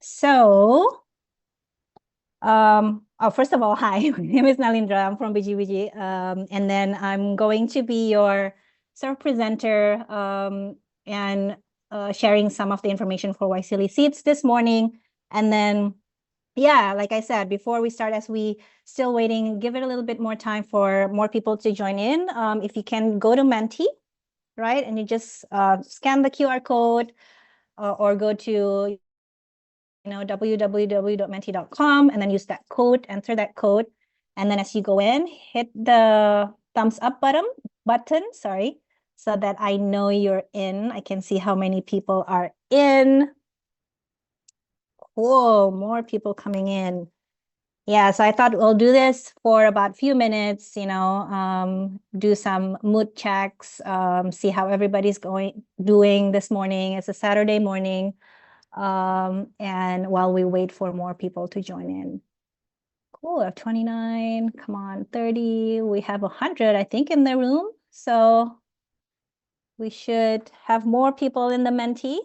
So, first of all, hi, my name is Nalindra. I'm from BGBG. And then I'm going to be your sort of presenter and sharing some of the information for YSEALI Seats this morning. And then, yeah, like I said, before we start, as we still waiting, give it a little bit more time for more people to join in. If you can go to Menti, right? And you just scan the QR code or go to www.menti.com and then use that code, enter that code. And then as you go in, hit the thumbs up button, sorry, so that I know you're in. I can see how many people are in. Whoa, more people coming in. Yeah, so I thought we'll do this for about a few minutes, do some mood checks, see how everybody's doing this morning. It's a Saturday morning. And while we wait for more people to join in. Cool, we have 29, come on, 30. We have 100, I think, in the room. So we should have more people in the Menti.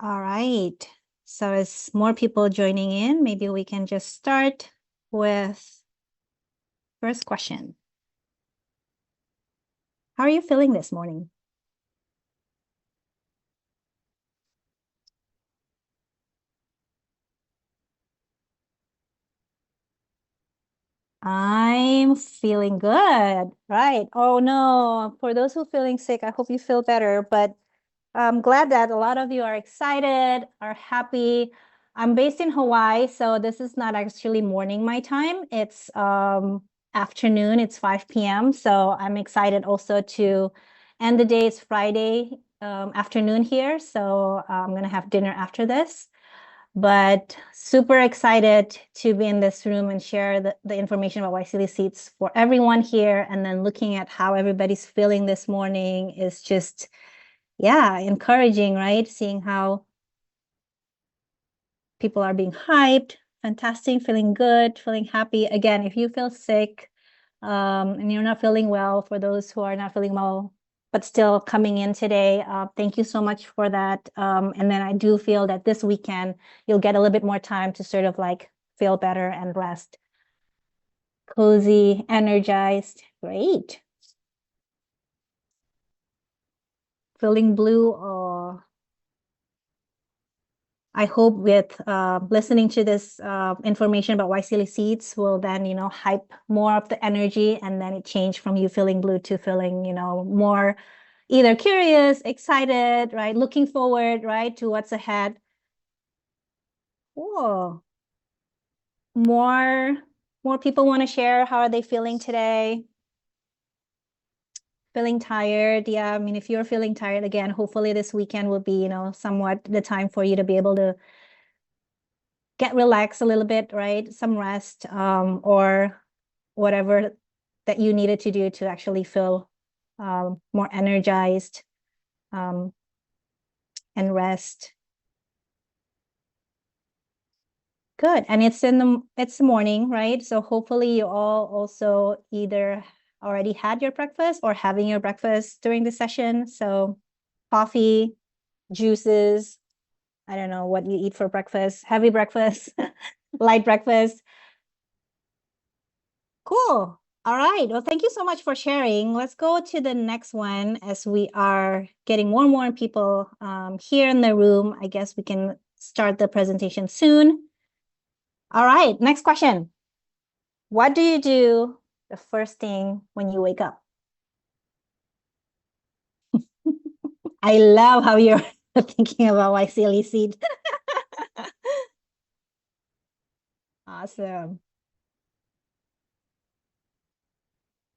All right. So as more people joining in, maybe we can just start with first question. How are you feeling this morning? I'm feeling good, right? Oh no, for those who are feeling sick, I hope you feel better, but I'm glad that a lot of you are excited, are happy. I'm based in Hawaii, so this is not actually morning my time. It's afternoon, it's 5 p.m. So I'm excited also to end the day. It's Friday afternoon here, so I'm gonna have dinner after this. But super excited to be in this room and share the information about YSEALI Seats for everyone here. And then looking at how everybody's feeling this morning is just, yeah, encouraging, right? Seeing how people are being hyped, fantastic, feeling good, feeling happy. Again, if you feel sick and you're not feeling well, for those who are not feeling well, but still coming in today, thank you so much for that. And then I do feel that this weekend, you'll get a little bit more time to sort of like feel better and rest. Cozy, energized, great. Feeling blue, or I hope with listening to this information about YSEALI Seats will then, hype more of the energy, and then it changed from you feeling blue to feeling, more either curious, excited, right? Looking forward, right, to what's ahead. Cool. More people want to share. How are they feeling today? Feeling tired? Yeah, I mean, if you're feeling tired again, hopefully this weekend will be, somewhat the time for you to be able to get relaxed a little bit, right? Some rest, or whatever that you needed to do to actually feel more energized and rest. Good. And it's the morning, right? So hopefully you all also either already had your breakfast or having your breakfast during the session. So coffee, juices, I don't know what you eat for breakfast, heavy breakfast, light breakfast. Cool. All right. Well, thank you so much for sharing. Let's go to the next one as we are getting more and more people here in the room. I guess we can start the presentation soon. All right. Next question. What do you do the first thing when you wake up? I love how you're thinking about YSEALI seed. Awesome.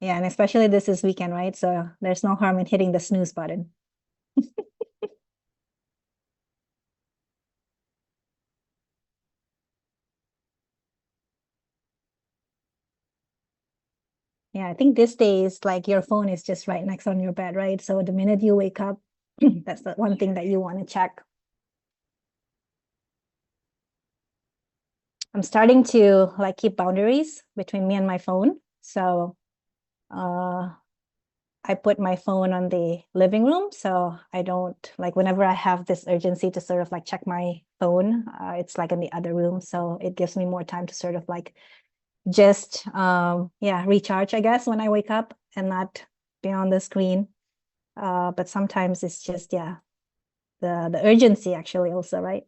Yeah, and especially this is weekend, right? So there's no harm in hitting the snooze button. Yeah, I think these days, like your phone is just right next on your bed, right? So the minute you wake up, that's the one thing that you want to check. I'm starting to like keep boundaries between me and my phone. So I put my phone on the living room, so I don't like whenever I have this urgency to sort of like check my phone, it's like in the other room, so it gives me more time to sort of like just yeah, recharge, I guess, when I wake up and not be on the screen. But sometimes it's just, yeah, the urgency actually also, right?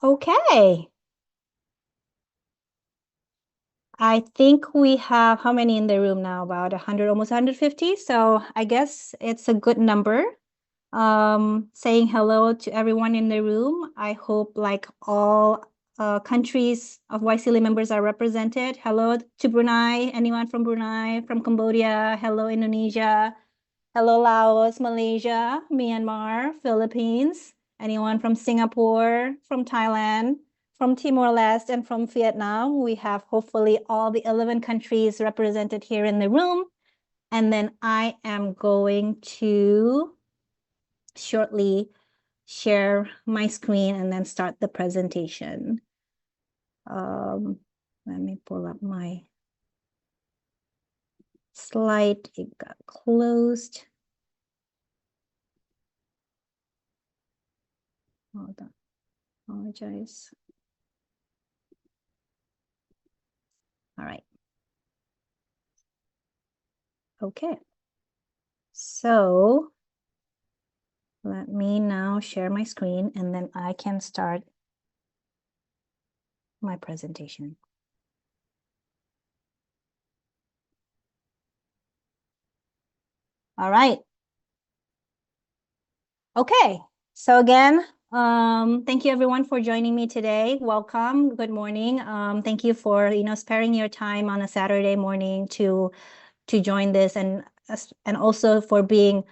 Okay. I think we have how many in the room now? About 100, almost 150. So I guess it's a good number. Saying hello to everyone in the room. I hope like all countries of YSEALI members are represented. Hello to Brunei, anyone from Brunei, from Cambodia. Hello, Indonesia. Hello, Laos, Malaysia, Myanmar, Philippines. Anyone from Singapore, from Thailand, from Timor-Leste, and from Vietnam. We have hopefully all the 11 countries represented here in the room. And then I am going to shortly share my screen and then start the presentation. Let me pull up my slide. It got closed. Hold on. Apologize. All right. Okay. So let me now share my screen and then I can start my presentation. All right. Okay. So again, thank you everyone for joining me today. Welcome. Good morning. Thank you for, sparing your time on a Saturday morning to join this and also for being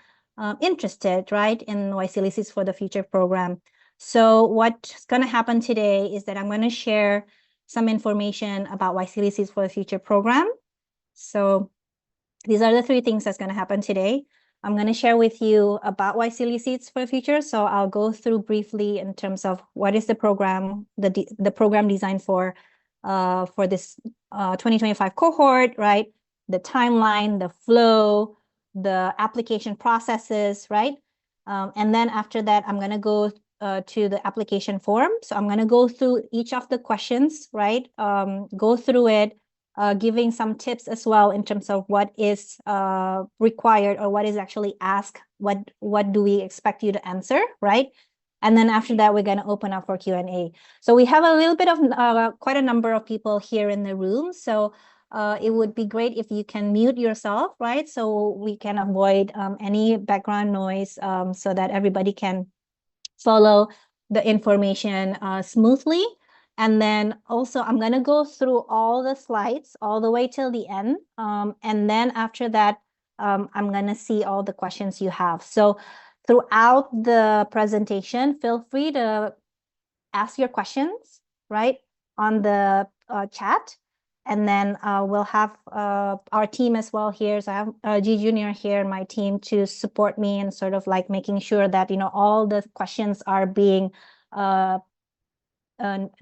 interested, right, in YSEALI for the Future program. So what's going to happen today is that I'm going to share some information about YSEALI for the Future program. So these are the three things that's going to happen today. I'm going to share with you about YSEALI Seeds for the Future. So I'll go through briefly in terms of what is the program, the program designed for this 2025 cohort, right? The timeline, the flow, the application processes, right? And then after that, I'm going to go to the application form. So I'm going to go through each of the questions, right? Go through it, giving some tips as well in terms of what is required or what is actually asked, what do we expect you to answer, right? And then after that, we're going to open up for Q&A. So we have a little bit of quite a number of people here in the room. So it would be great if you can mute yourself, right? So we can avoid any background noise so that everybody can follow the information smoothly. And then also I'm going to go through all the slides all the way till the end. And then after that, I'm going to see all the questions you have. So throughout the presentation, feel free to ask your questions, right, on the chat. And then we'll have our team as well here. So I have G Junior here in my team to support me and sort of like making sure that, all the questions are being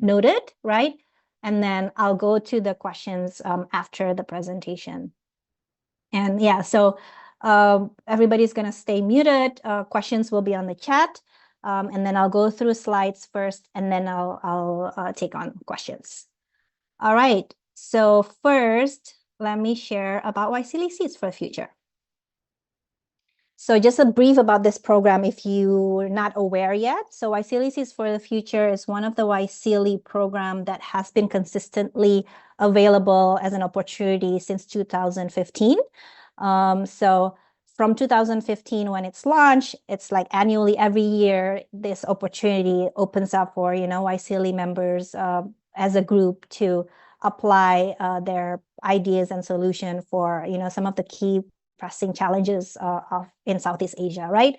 noted, right? And then I'll go to the questions after the presentation. And yeah, so everybody's going to stay muted. Questions will be on the chat. And then I'll go through slides first, and then I'll take on questions. All right. So first, let me share about YSEALI Seeds for the Future. So just a brief about this program if you're not aware yet. So YSEALI Seeds for the Future is one of the YSEALI program that has been consistently available as an opportunity since 2015. So from 2015, when it's launched, it's like annually every year, this opportunity opens up for, YSEALI members as a group to apply their ideas and solution for, some of the key pressing challenges in Southeast Asia, right?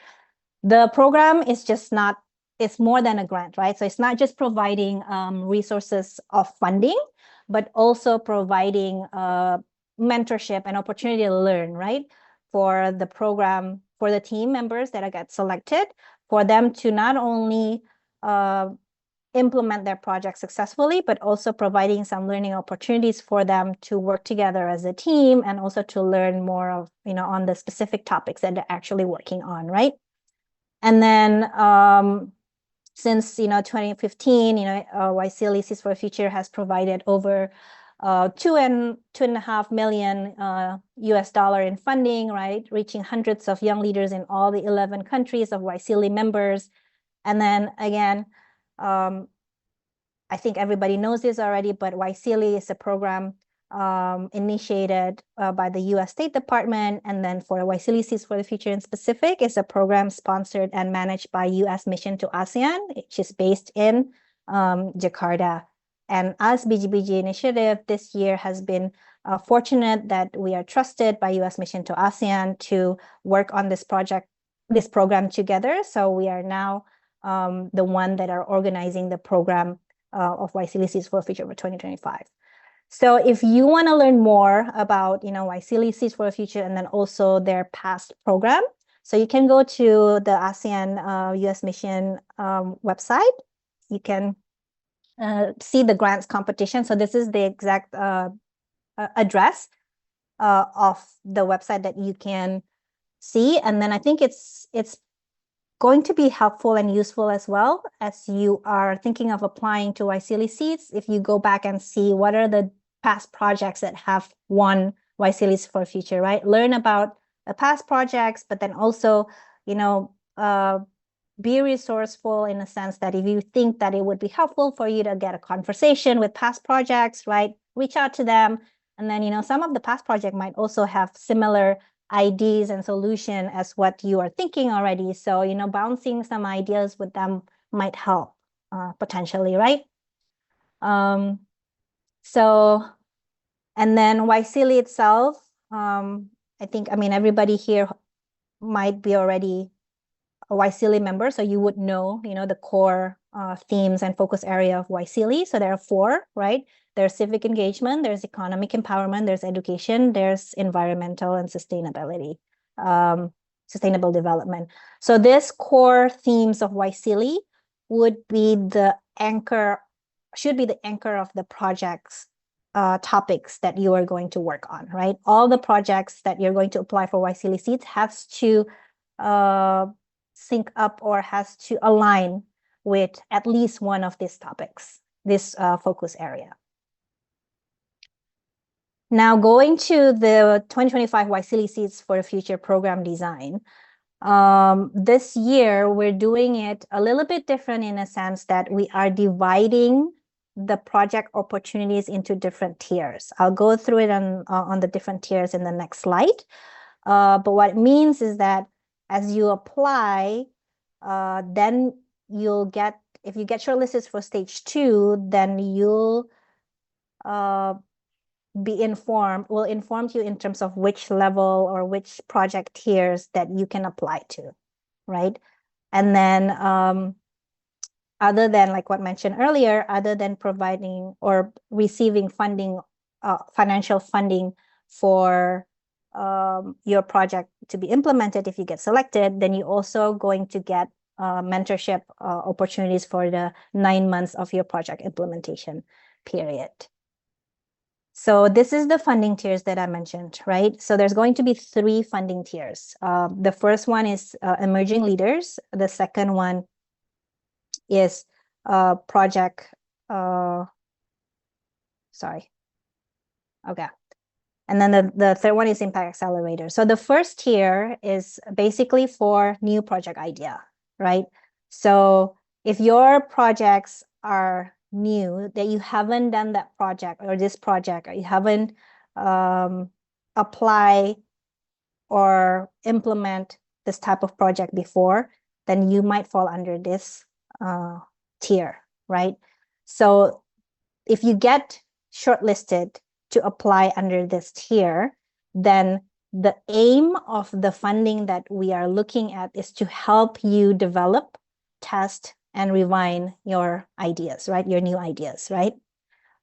The program is just not, it's more than a grant, right? So it's not just providing resources of funding, but also providing mentorship and opportunity to learn, right? For the program, for the team members that get selected, for them to not only implement their project successfully, but also providing some learning opportunities for them to work together as a team and also to learn more of, on the specific topics that they're actually working on, right? And then since 2015, YSEALI Seeds for the Future has provided over $2.5 million US in funding, right? Reaching hundreds of young leaders in all the 11 countries of YSEALI members. And then again, I think everybody knows this already, but YSEALI is a program initiated by the US State Department. And then for YSEALI Seeds for the Future in specific, is a program sponsored and managed by US Mission to ASEAN, which is based in Jakarta. And us, BGBG Initiative, this year has been fortunate that we are trusted by US Mission to ASEAN to work on this program together. So we are now the one that are organizing the program of YSEALI Seeds for the Future for 2025. So if you want to learn more about, YSEALI Seeds for the Future and then also their past program, so you can go to the ASEAN US Mission website. You can see the grants competition. So this is the exact address of the website that you can see. And then I think it's going to be helpful and useful as well as you are thinking of applying to YSEALI Seeds. If you go back and see what are the past projects that have won YSEALI Seeds for the Future, right? Learn about the past projects, but then also, be resourceful in a sense that if you think that it would be helpful for you to get a conversation with past projects, right? Reach out to them. And then, some of the past project might also have similar ideas and solution as what you are thinking already. So, bouncing some ideas with them might help potentially, right? And then YSEALI itself, I think, everybody here might be already a YSEALI member, so you would know, the core themes and focus area of YSEALI. So there are 4, right? There's civic engagement, there's economic empowerment, there's education, there's environmental and sustainability, sustainable development. So this core themes of YSEALI would be the anchor, should be the anchor of the project's topics that you are going to work on, right? All the projects that you're going to apply for YSEALI Seeds has to sync up or has to align with at least one of these topics, this focus area. Now going to the 2025 YSEALI Seeds for the Future program design. This year, we're doing it a little bit different in a sense that we are dividing the project opportunities into different tiers. I'll go through it on the different tiers in the next slide. But what it means is that as you apply, then you'll get, if you get shortlisted for stage 2, then you'll be informed, will inform you in terms of which level or which project tiers that you can apply to, right? And then other than, like what mentioned earlier, other than providing or receiving funding, financial funding for your project to be implemented, if you get selected, then you're also going to get mentorship opportunities for the 9 months of your project implementation period. So this is the funding tiers that I mentioned, right? So there's going to be 3 funding tiers. The first one is emerging leaders. The second one is project, sorry. Okay. And then the third one is Impact Accelerator. So the first tier is basically for new project idea, right? So if your projects are new, that you haven't done that project or this project, or you haven't apply or implement this type of project before, then you might fall under this tier, right? So if you get shortlisted to apply under this tier, then the aim of the funding that we are looking at is to help you develop, test, and refine your ideas, right? Your new ideas, right?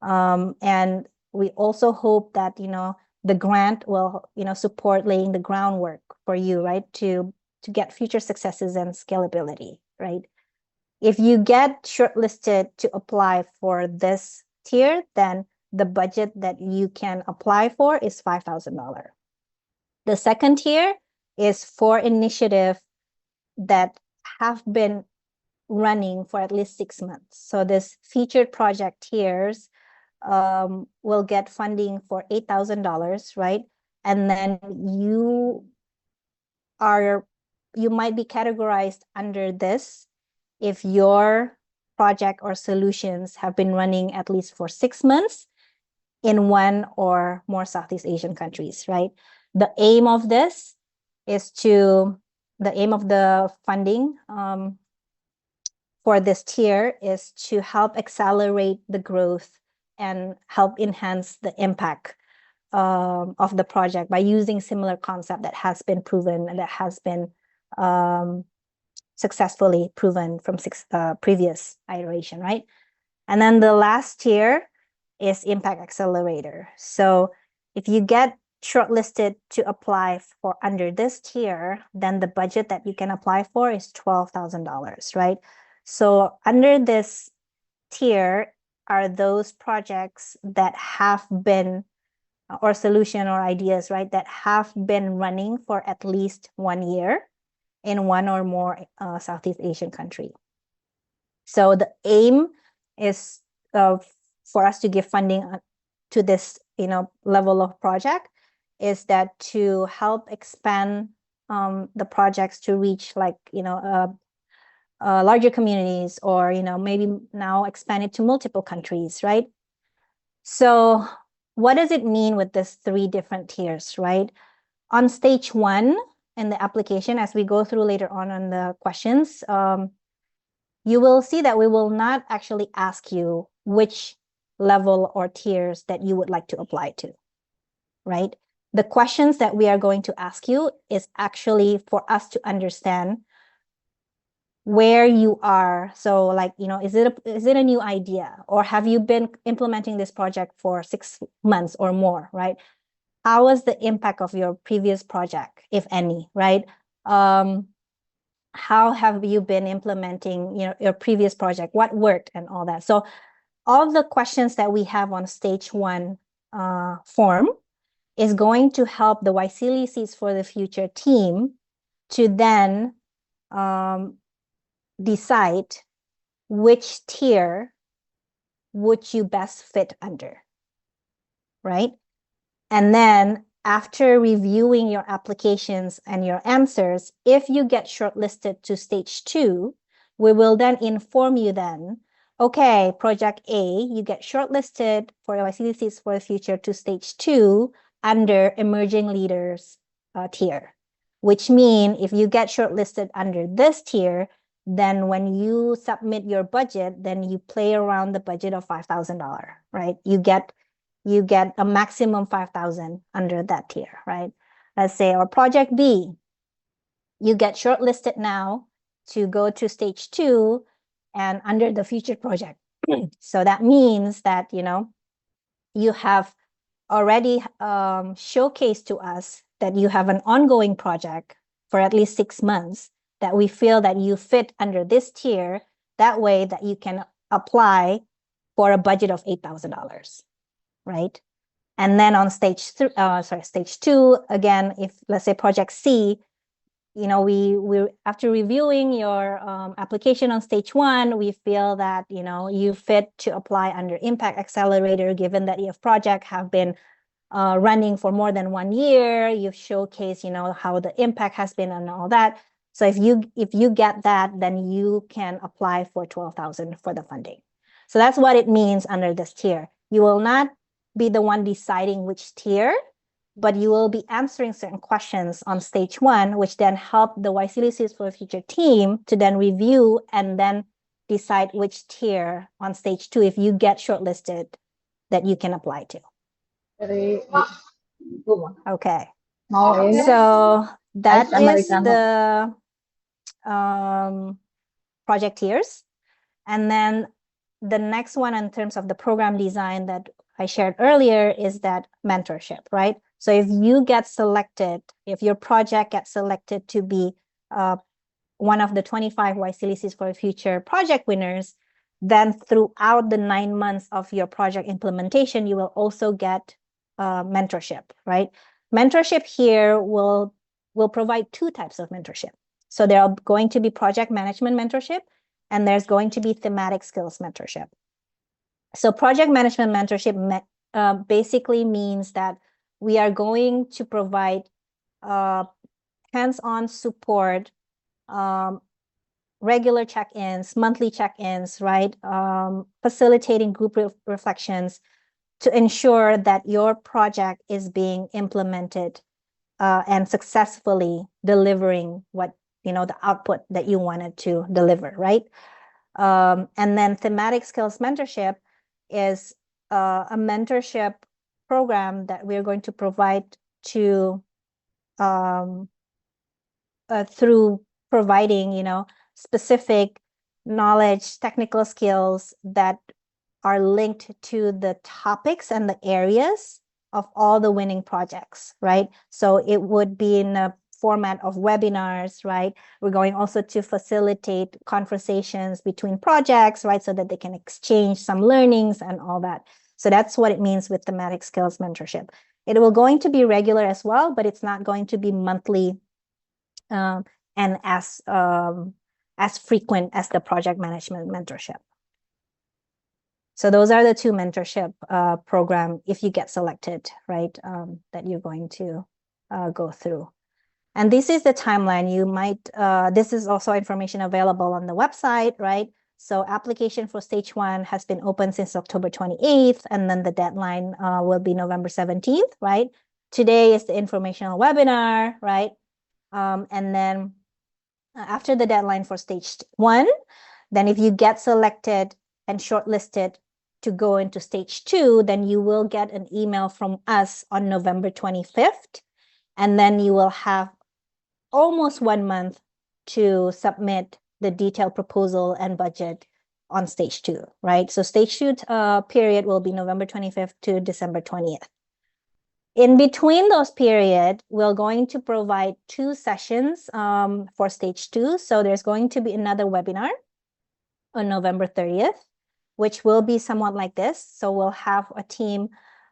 And we also hope that, the grant will, support laying the groundwork for you, right? To get future successes and scalability, right? If you get shortlisted to apply for this tier, then the budget that you can apply for is $5,000. The second tier is for initiatives that have been running for at least 6 months. So this featured project tiers will get funding for $8,000, right? And then you might be categorized under this if your project or solutions have been running at least for 6 months in one or more Southeast Asian countries, right? The aim of this is the aim of the funding for this tier is to help accelerate the growth and help enhance the impact of the project by using similar concept that has been proven and that has been successfully proven from previous iteration, right? And then the last tier is Impact Accelerator. So if you get shortlisted to apply for under this tier, then the budget that you can apply for is $12,000, right? So under this tier are those projects that have been, or solution or ideas, right, that have been running for at least 1 year in one or more Southeast Asian country. So the aim is for us to give funding to this, level of project is that to help expand the projects to reach like, larger communities or, maybe now expand it to multiple countries, right? So what does it mean with this 3 different tiers, right? On stage 1 in the application, as we go through later on the questions, you will see that we will not actually ask you which level or tiers that you would like to apply to, right? The questions that we are going to ask you is actually for us to understand where you are. So like, is it a new idea, or have you been implementing this project for 6 months or more, right? How was the impact of your previous project, if any, right? How have you been implementing, your previous project? What worked and all that? So all the questions that we have on stage 1 form is going to help the YSEALI Seeds for the Future team to then decide which tier would you best fit under, right? And then after reviewing your applications and your answers, if you get shortlisted to stage 2, we will then inform you then, okay, project A, you get shortlisted for YSEALI Seeds for the Future to stage 2 under emerging leaders tier, which means if you get shortlisted under this tier, then when you submit your budget, then you play around the budget of $5,000, right? You get a maximum 5,000 under that tier, right? Let's say, or project B, you get shortlisted now to go to stage 2 and under the future project. So that means that, you have already showcased to us that you have an ongoing project for at least 6 months that we feel that you fit under this tier. That way that you can apply for a budget of $8,000, right? And then on stage 2, again, if let's say project C, we after reviewing your application on stage 1, we feel that you fit to apply under Impact Accelerator, given that your project have been running for more than 1 year. You've showcased how the impact has been and all that. So if you get that, then you can apply for 12,000 for the funding. So that's what it means under this tier. You will not be the one deciding which tier, but you will be answering certain questions on stage 1, which then help the YSEALI Seeds for the Future team to then review and then decide which tier on stage 2, if you get shortlisted, that you can apply to. Okay. So that is the project tiers. And then the next one in terms of the program design that I shared earlier is that mentorship, right? So if you get selected, if your project gets selected to be one of the 25 YSEALI Seeds for Future project winners, then throughout the 9 months of your project implementation, you will also get mentorship, right? Mentorship here will provide two types of mentorship. So there are going to be project management mentorship, and there's going to be thematic skills mentorship. So project management mentorship basically means that we are going to provide hands-on support, regular check-ins, monthly check-ins, right? Facilitating group reflections to ensure that your project is being implemented and successfully delivering what, the output that you wanted to deliver, right? And then thematic skills mentorship is a mentorship program that we're going to provide to through providing, specific knowledge, technical skills that are linked to the topics and the areas of all the winning projects, right? So it would be in a format of webinars, right? We're going also to facilitate conversations between projects, right? So that they can exchange some learnings and all that. So that's what it means with thematic skills mentorship. It will going to be regular as well, but it's not going to be monthly and as frequent as the project management mentorship. So those are the two mentorship program if you get selected, right, that you're going to go through. And this is the timeline. You might, this is also information available on the website, right? So application for stage 1 has been open since October 28th, and then the deadline will be November 17th, right? Today is the informational webinar, right? And then after the deadline for stage 1, then if you get selected and shortlisted to go into stage 2, then you will get an email from us on November 25th. And then you will have almost 1 month to submit the detailed proposal and budget on stage 2, right? So stage 2 period will be November 25th to December 20th. In between those period, we're going to provide 2 sessions for stage 2. So there's going to be another webinar on November 30th, which will be somewhat like this. So we'll have a team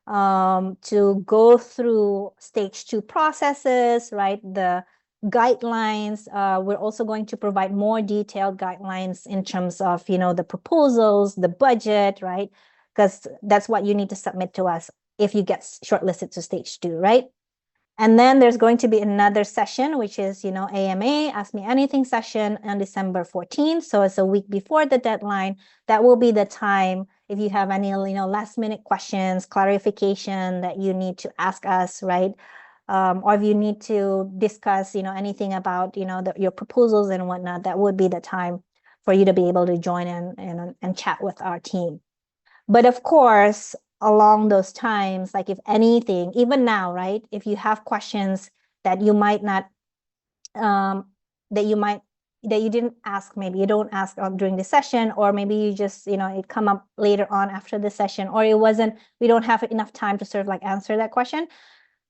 to go through stage 2 processes, right? The guidelines. We're also going to provide more detailed guidelines in terms of, the proposals, the budget, right? Because that's what you need to submit to us if you get shortlisted to stage 2, right? And then there's going to be another session, which is, AMA, Ask Me Anything session on December 14th. So it's a week before the deadline. That will be the time if you have any, last minute questions, clarification that you need to ask us, right? Or if you need to discuss, anything about, your proposals and whatnot, that would be the time for you to be able to join in and chat with our team. But of course, along those times, like if anything, even now, right? If you have questions that you might not, that you didn't ask, maybe you don't ask during the session, or maybe you just, it come up later on after the session, or we don't have enough time to sort of like answer that question,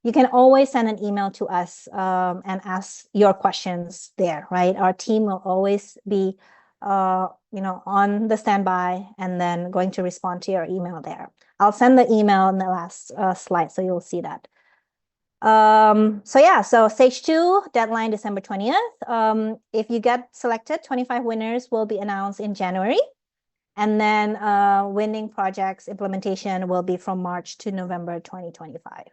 you can always send an email to us and ask your questions there, right? Our team will always be on the standby and then going to respond to your email there. I'll send the email in the last slide, so you'll see that. So stage 2, deadline December 20th. If you get selected, 25 winners will be announced in January. And then winning projects implementation will be from March to November 2025.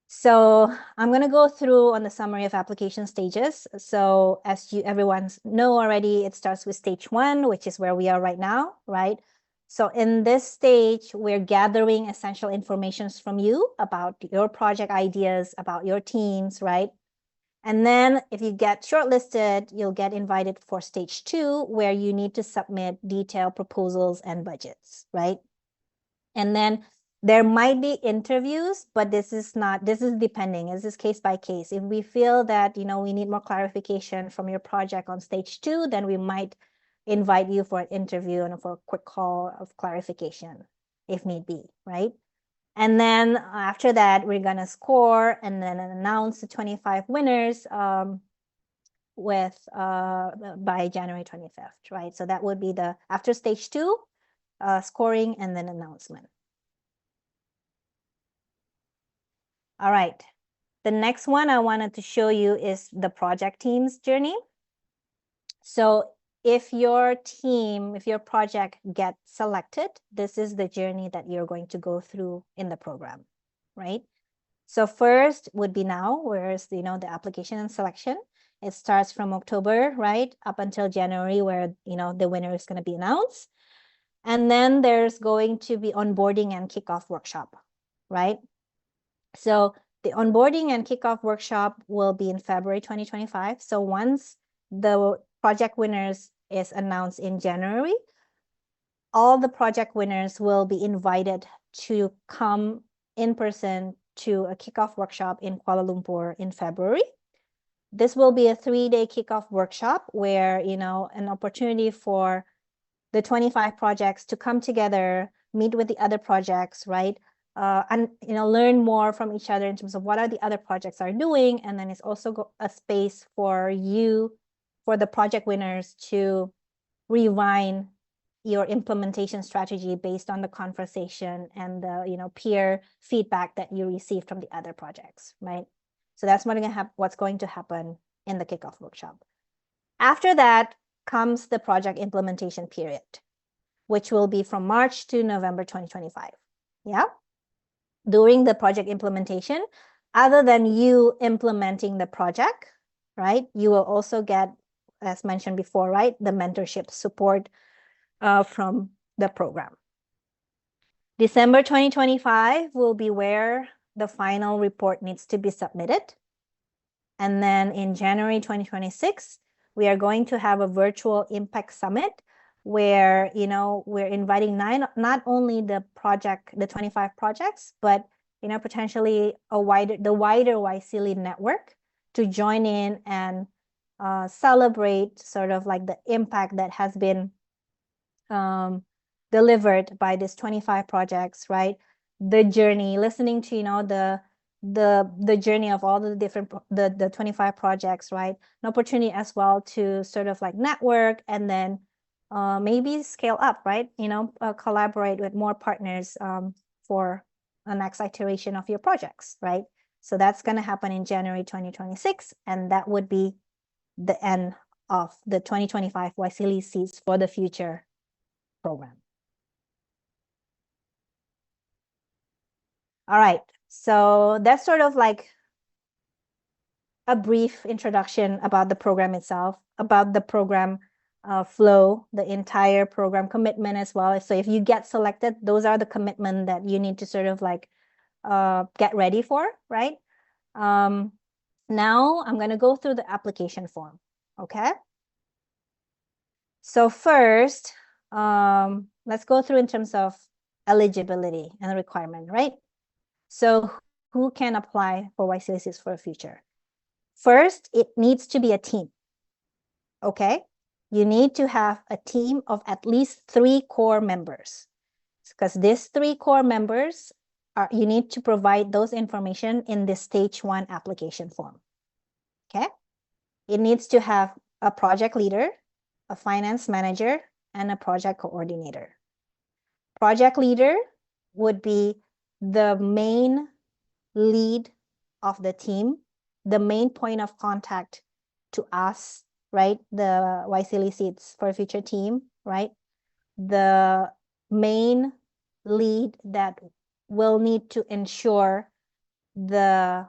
So I'm going to go through on the summary of application stages. So as everyone know already, it starts with stage 1, which is where we are right now, right? So in this stage, we're gathering essential information from you about your project ideas, about your teams, right? And then if you get shortlisted, you'll get invited for stage 2, where you need to submit detailed proposals and budgets, right? And then there might be interviews, but this is depending. This is case by case. If we feel that, we need more clarification from your project on stage 2, then we might invite you for an interview and for a quick call of clarification if need be, right? And then after that, we're going to score and then announce the 25 winners with by January 25th, right? So that would be the after stage 2, scoring and then announcement. All right. The next one I wanted to show you is the project team's journey. So if your team, if your project gets selected, this is the journey that you're going to go through in the program, right? So first would be now, whereas, the application and selection. It starts from October, right, up until January, where, the winner is going to be announced. And then there's going to be onboarding and kickoff workshop, right? So the onboarding and kickoff workshop will be in February 2025. So once the project winners is announced in January, all the project winners will be invited to come in person to a kickoff workshop in Kuala Lumpur in February. This will be a 3-day kickoff workshop where, an opportunity for the 25 projects to come together, meet with the other projects, right? And, learn more from each other in terms of what are the other projects are doing. And then it's also a space for the project winners to refine your implementation strategy based on the conversation and the peer feedback that you receive from the other projects, right? So that's what's going to happen in the kickoff workshop. After that comes the project implementation period, which will be from March to November 2025. Yeah. During the project implementation, other than you implementing the project, right, you will also get, as mentioned before, right, the mentorship support from the program. December 2025 will be where the final report needs to be submitted. And then in January 2026, we are going to have a virtual impact summit where, we're inviting not only the 25 projects, but, potentially the wider YSEALI network to join in and celebrate sort of like the impact that has been delivered by these 25 projects, right? The journey, listening to, the journey of all the different the 25 projects, right? An opportunity as well to sort of like network and then maybe scale up, right? Collaborate with more partners for a next iteration of your projects, right? So that's going to happen in January 2026, and that would be the end of the 2025 YSEALI Seeds for the Future program. All right, so that's sort of like a brief introduction about the program itself, about the program flow, the entire program commitment as well. So if you get selected, those are the commitment that you need to sort of like get ready for, right? Now I'm going to go through the application form, okay? So first, let's go through in terms of eligibility and requirement, right? So who can apply for YSEALI for the Future? First, it needs to be a team, okay? You need to have a team of at least 3 core members, because these 3 core members you need to provide those information in the stage 1 application form, okay? It needs to have a project leader, a finance manager, and a project coordinator. Project leader would be the main lead of the team, the main point of contact to us, right? The YSEALI Seeds for Future team, right? The main lead that will need to ensure the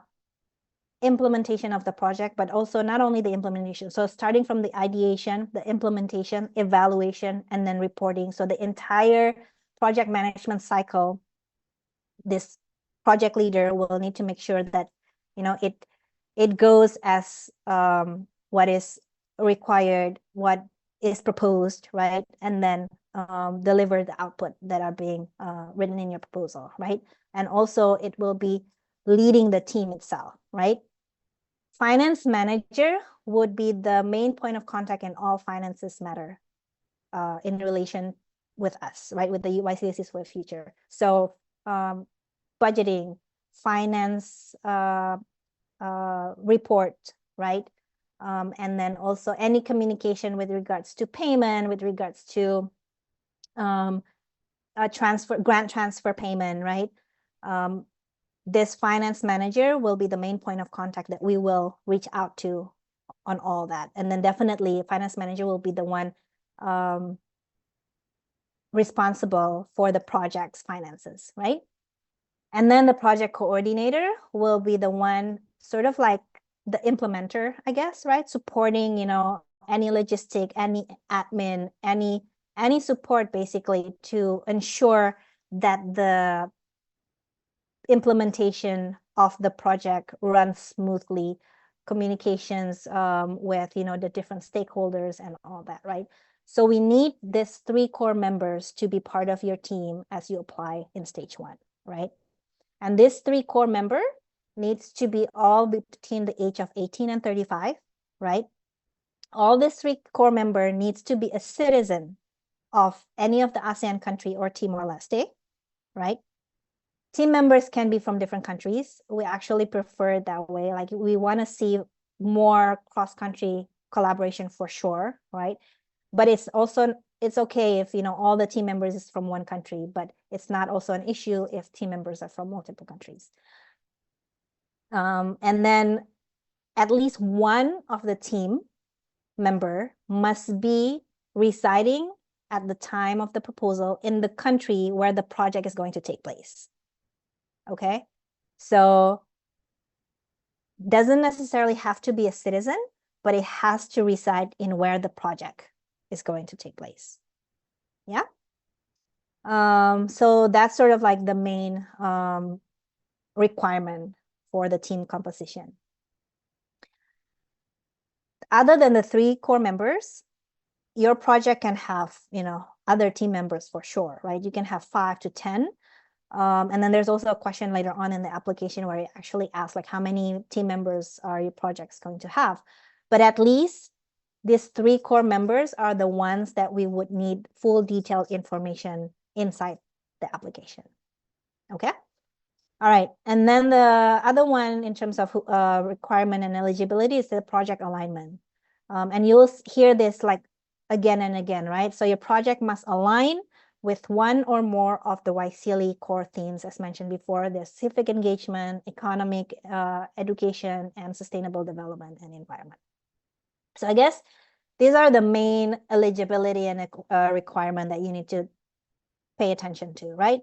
implementation of the project, but also not only the implementation. So starting from the ideation, the implementation, evaluation, and then reporting. So the entire project management cycle, this project leader will need to make sure that, it goes as what is required, what is proposed, right? And then deliver the output that are being written in your proposal, right? And also it will be leading the team itself, right? Finance manager would be the main point of contact in all finances matter in relation with us, right? With the YSEALI for the Future. So budgeting, finance report, right? And then also any communication with regards to payment, with regards to grant transfer payment, right? This finance manager will be the main point of contact that we will reach out to on all that. And then definitely finance manager will be the one responsible for the project's finances, right? And then the project coordinator will be the one sort of like the implementer, I guess, right? Supporting, any logistic, any admin, any support basically to ensure that the implementation of the project runs smoothly, communications with, the different stakeholders and all that, right? So we need these 3 core members to be part of your team as you apply in stage 1, right? And this 3 core member needs to be all between the age of 18 and 35, right? All these 3 core member needs to be a citizen of any of the ASEAN country or Timor-Leste, right? Team members can be from different countries. We actually prefer it that way. Like we want to see more cross-country collaboration for sure, right? But it's okay if, all the team members is from one country, but it's not also an issue if team members are from multiple countries. And then at least one of the team member must be residing at the time of the proposal in the country where the project is going to take place. Okay, so doesn't necessarily have to be a citizen, but it has to reside in where the project is going to take place. Yeah. So that's sort of like the main requirement for the team composition. Other than the 3 core members, your project can have, other team members for sure, right? You can have 5 to 10. And then there's also a question later on in the application where it actually asks like how many team members are your projects going to have. But at least these 3 core members are the ones that we would need full detailed information inside the application. Okay. All right. And then the other one in terms of requirement and eligibility is the project alignment. And you'll hear this like again and again, right? So your project must align with one or more of the YSEALI core themes, as mentioned before. There's civic engagement, economic education, and sustainable development and environment. So I guess these are the main eligibility and requirement that you need to pay attention to, right?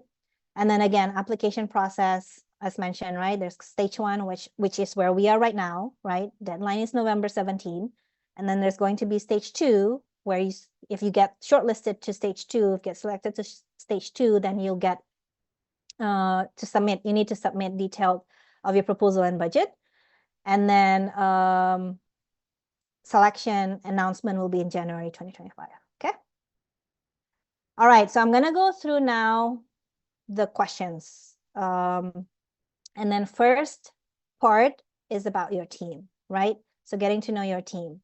And then again, application process, as mentioned, right? There's stage 1, which is where we are right now, right? Deadline is November 17. And then there's going to be stage 2, where if you get shortlisted to stage 2, if you get selected to stage 2, then you'll get to submit. You need to submit detailed of your proposal and budget. And then selection announcement will be in January 2025. Okay. All right. So I'm going to go through now the questions. And then first part is about your team, right? So getting to know your team.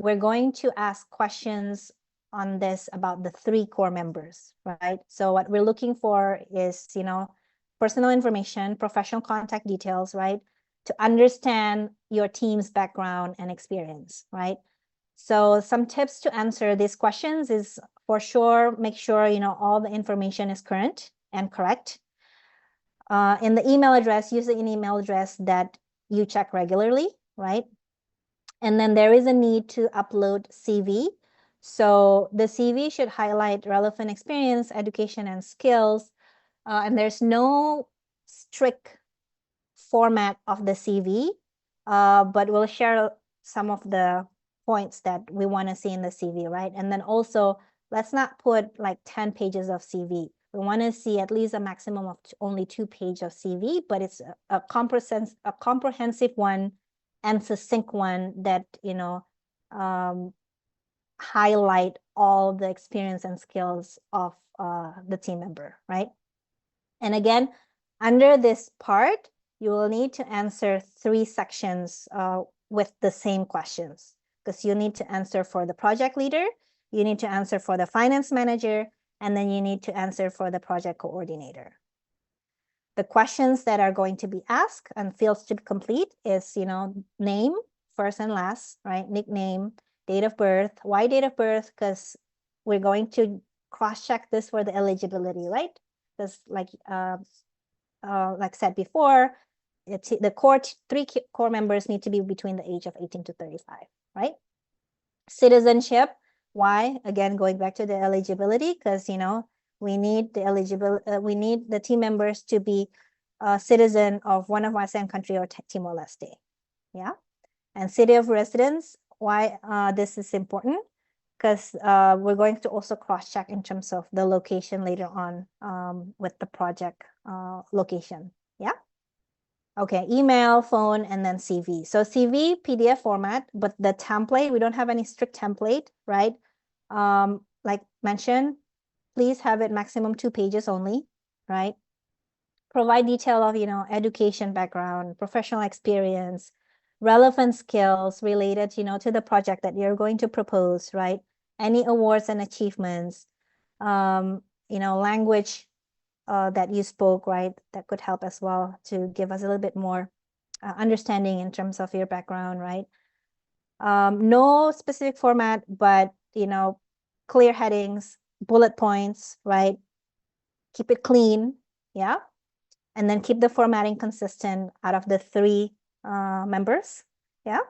We're going to ask questions on this about the 3 core members, right? So what we're looking for is, personal information, professional contact details, right? To understand your team's background and experience, right? So some tips to answer these questions is for sure, make sure, all the information is current and correct. In the email address, use an email address that you check regularly, right? And then there is a need to upload CV. So the CV should highlight relevant experience, education, and skills. And there's no strict format of the CV, but we'll share some of the points that we want to see in the CV, right? And then also, let's not put like 10 pages of CV. We want to see at least a maximum of only 2 pages of CV, but it's a comprehensive one and succinct one that, highlight all the experience and skills of the team member, right? And again, under this part, you will need to answer 3 sections with the same questions, because you need to answer for the project leader, you need to answer for the finance manager, and then you need to answer for the project coordinator. The questions that are going to be asked and fields to complete is, name, first and last, right? Nickname, date of birth. Why date of birth? Because we're going to cross-check this for the eligibility, right? Because like said before, it's the three core members need to be between the age of 18 to 35, right? Citizenship. Why? Again, going back to the eligibility, because we need the team members to be a citizen of one of ASEAN country or Timor-Leste. Yeah. And city of residence. Why this is important? Because we're going to also cross-check in terms of the location later on with the project location. Yeah. Okay, email, phone, and then CV. So CV, PDF format, but the template, we don't have any strict template, right? Like mentioned, please have it maximum 2 pages only, right? Provide detail of, education background, professional experience, relevant skills related, to the project that you're going to propose, right? Any awards and achievements, language that you spoke, right? That could help as well to give us a little bit more understanding in terms of your background, right? No specific format, but, clear headings, bullet points, right? Keep it clean, yeah? And then keep the formatting consistent out of the 3 members, yeah?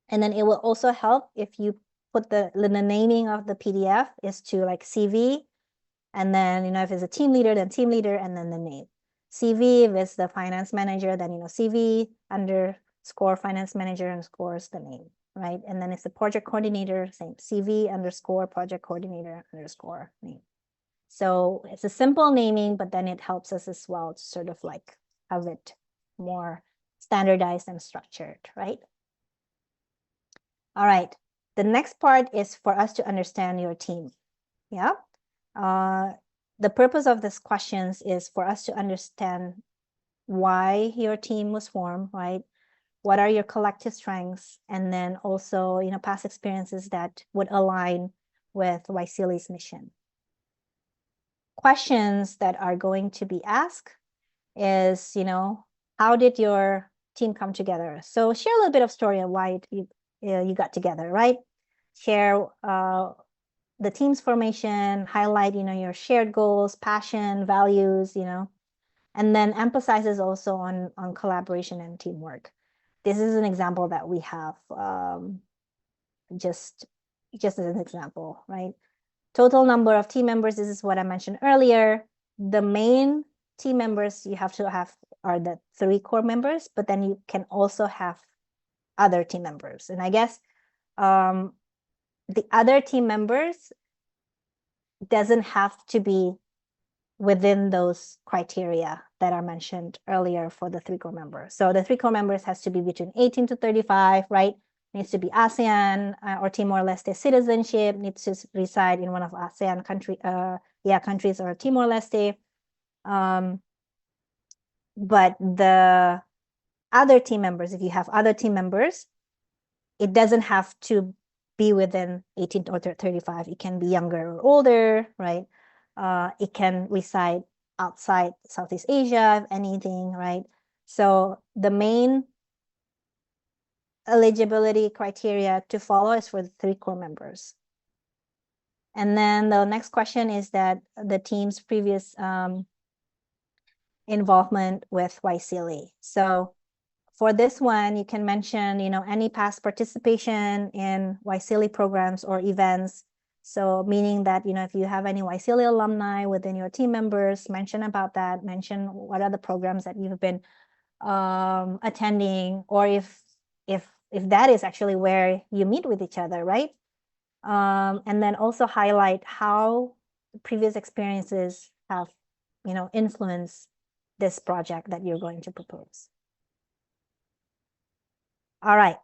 And then it will also help if you put the naming of the PDF is to like CV, and then, if it's a team leader, then team leader, and then the name. CV, if it's the finance manager, then, CV underscore finance manager underscores the name, right? And then it's the project coordinator, same, CV underscore project coordinator underscore name. So it's a simple naming, but then it helps us as well to sort of like have it more standardized and structured, right? All right. The next part is for us to understand your team. Yeah. The purpose of these questions is for us to understand why your team was formed, right? What are your collective strengths? And then also, past experiences that would align with YSEALI's mission. Questions that are going to be asked is, how did your team come together? So share a little bit of story of why you got together, right? Share the team's formation, highlight, your shared goals, passion, values, and then emphasizes also on collaboration and teamwork. This is an example that we have, just as an example, right? Total number of team members, this is what I mentioned earlier. The main team members you have to have are the 3 core members, but then you can also have other team members. And I guess the other team members doesn't have to be within those criteria that are mentioned earlier for the 3 core members. So the 3 core members has to be between 18 to 35, right? Needs to be ASEAN or Timor-Leste citizenship, needs to reside in one of ASEAN countries or Timor-Leste. But the other team members, if you have other team members, it doesn't have to be within 18 or 35. It can be younger or older, right? It can reside outside Southeast Asia, if anything, right? So the main eligibility criteria to follow is for the 3 core members. And then the next question is that the team's previous involvement with YSEALI. So for this one, you can mention, any past participation in YSEALI programs or events. So meaning that, if you have any YSEALI alumni within your team members, mention about that, mention what are the programs that you've been attending, or if that is actually where you meet with each other, right? And then also highlight how previous experiences have, influenced this project that you're going to propose. All right.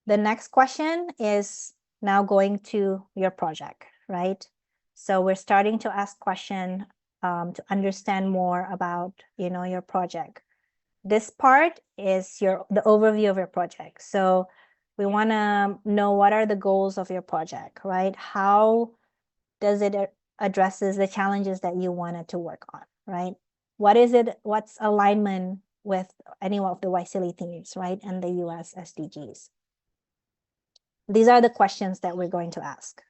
The next question is now going to your project, right? So we're starting to ask question to understand more about, your project. This part is the overview of your project. So we want to know what are the goals of your project, right? How does it addresses the challenges that you wanted to work on, right? What's alignment with any of the YSEALI themes, right? And the US SDGs. These are the questions that we're going to ask.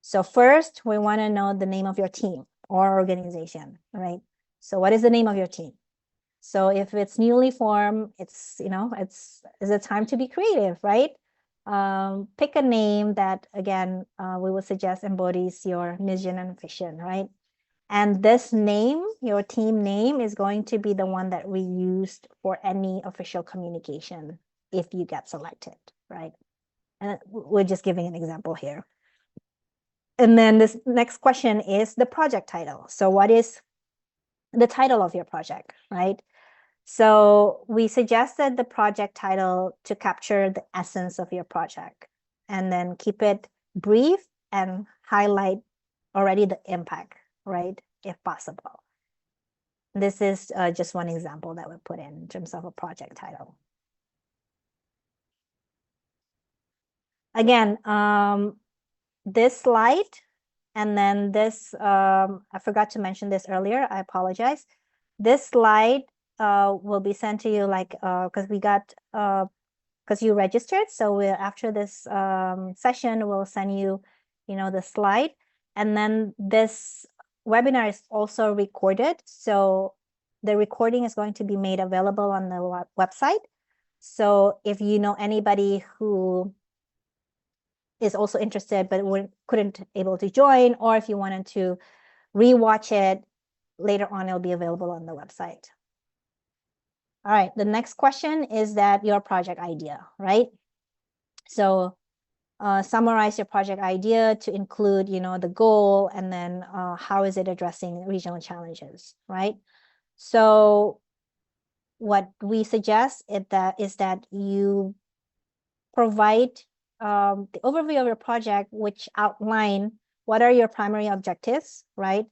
So first, we want to know the name of your team or organization, right? So what is the name of your team? So if it's newly formed, it's, it's a time to be creative, right? Pick a name that, again, we would suggest embodies your mission and vision, right? And this name, your team name, is going to be the one that we used for any official communication if you get selected, right? And we're just giving an example here. And then this next question is the project title. So what is the title of your project, right? So we suggested the project title to capture the essence of your project, and then keep it brief and highlight already the impact, right? If possible. This is just one example that we put in terms of a project title. Again, this slide, and then this, I forgot to mention this earlier, I apologize. This slide will be sent to you, like, because we got, because you registered. So after this session, we'll send you, the slide. And then this webinar is also recorded. So the recording is going to be made available on the website. So if you know anybody who is also interested but couldn't able to join, or if you wanted to rewatch it later on, it'll be available on the website. All right, the next question is that your project idea, right? So summarize your project idea to include, the goal, and then how is it addressing regional challenges, right? So what we suggest is that you provide the overview of your project, which outline what are your primary objectives, right?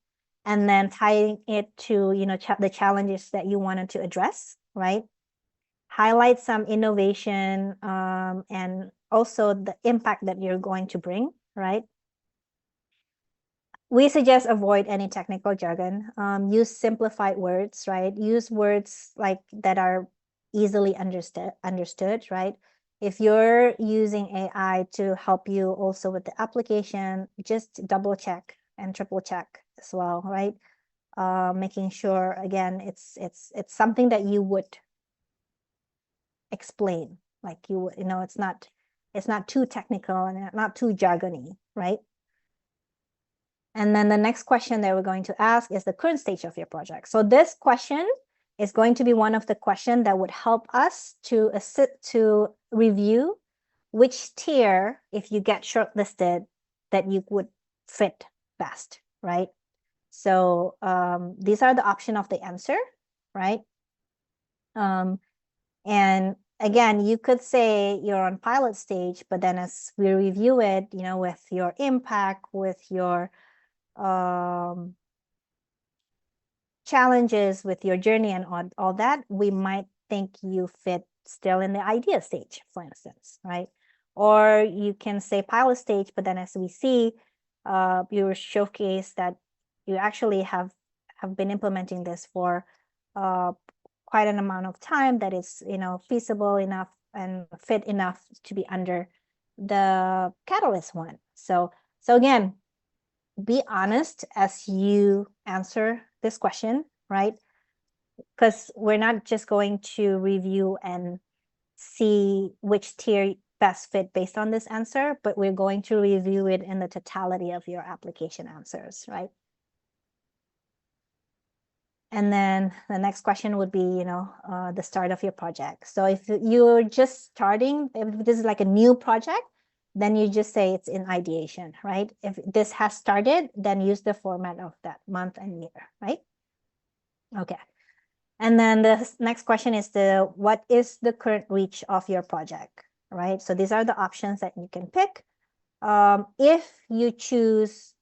And then tying it to, the challenges that you wanted to address, right? Highlight some innovation and also the impact that you're going to bring, right? We suggest avoid any technical jargon. Use simplified words, right? Use words like that are easily understood, right? If you're using AI to help you also with the application, just double check and triple check as well, right? Making sure, again, it's something that you would explain, like it's not too technical and not too jargony, right? And then the next question that we're going to ask is the current stage of your project. So this question is going to be one of the questions that would help us to review which tier, if you get shortlisted, that you would fit best, right? So these are the option of the answer, right? And again, you could say you're on pilot stage, but then as we review it, with your impact, with your challenges, with your journey and all that, we might think you fit still in the idea stage, for instance, right? Or you can say pilot stage, but then as we see, you showcase that you actually have been implementing this for quite an amount of time, that is, feasible enough and fit enough to be under the catalyst one. So again, be honest as you answer this question, right? Because we're not just going to review and see which tier best fit based on this answer, but we're going to review it in the totality of your application answers, right? And then the next question would be, the start of your project. So if you're just starting, if this is like a new project, then you just say it's in ideation, right? If this has started, then use the format of that month and year, right? Okay. And then the next question is what is the current reach of your project, right? So these are the options that you can pick. If you choose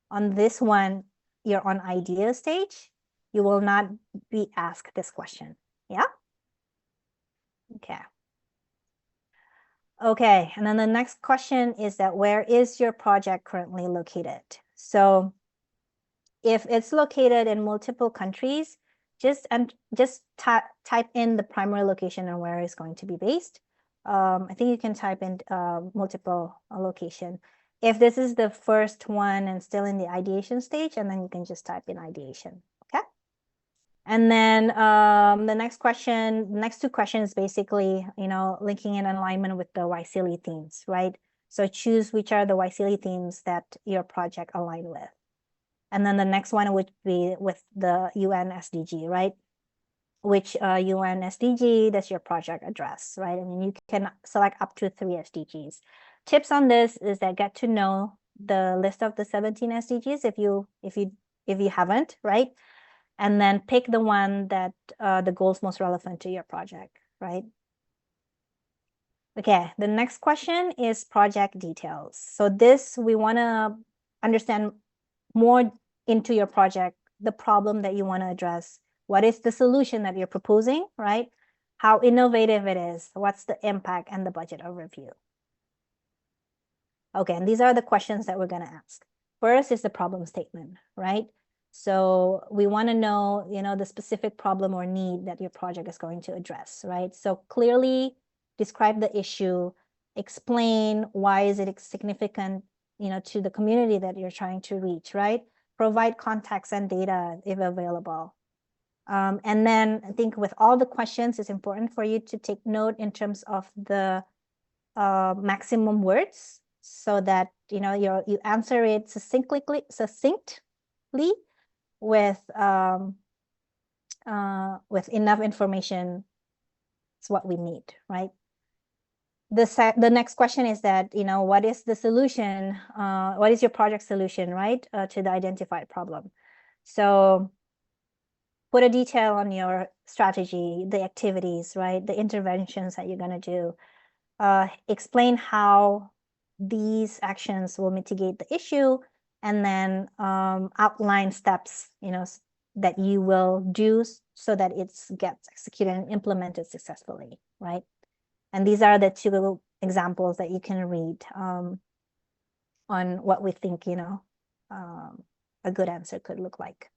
on this one, you're on idea stage, you will not be asked this question. Yeah? Okay. Okay, and then the next question is that where is your project currently located? So if it's located in multiple countries, just type in the primary location and where it's going to be based. I think you can type in multiple location. If this is the first one and still in the ideation stage, and then you can just type in ideation, okay? And then the next two questions, basically, linking in alignment with the YSEALI themes, right? So choose which are the YSEALI themes that your project align with. And then the next one would be with the UN SDG, right? Which UN SDG does your project address, right? I mean, you can select up to 3 SDGs. Tips on this is that get to know the list of the 17 SDGs if you haven't, right? And then pick the one that the goals most relevant to your project, right? Okay, the next question is project details. So this, we want to understand more into your project, the problem that you want to address. What is the solution that you're proposing, right? How innovative it is, what's the impact, and the budget overview. Okay, and these are the questions that we're going to ask. First is the problem statement, right? So we want to know, the specific problem or need that your project is going to address, right? So clearly describe the issue, explain why is it significant, to the community that you're trying to reach, right? Provide context and data if available. And then I think with all the questions, it's important for you to take note in terms of the maximum words, so that you answer it succinctly with enough information. It's what we need, right? The next question is that, what is the solution? What is your project solution, right, to the identified problem? So put a detail on your strategy, the activities, right, the interventions that you're going to do. Explain how these actions will mitigate the issue, and then outline steps, that you will do so that it gets executed and implemented successfully, right? And these are the 2 examples that you can read on what we think, a good answer could look like.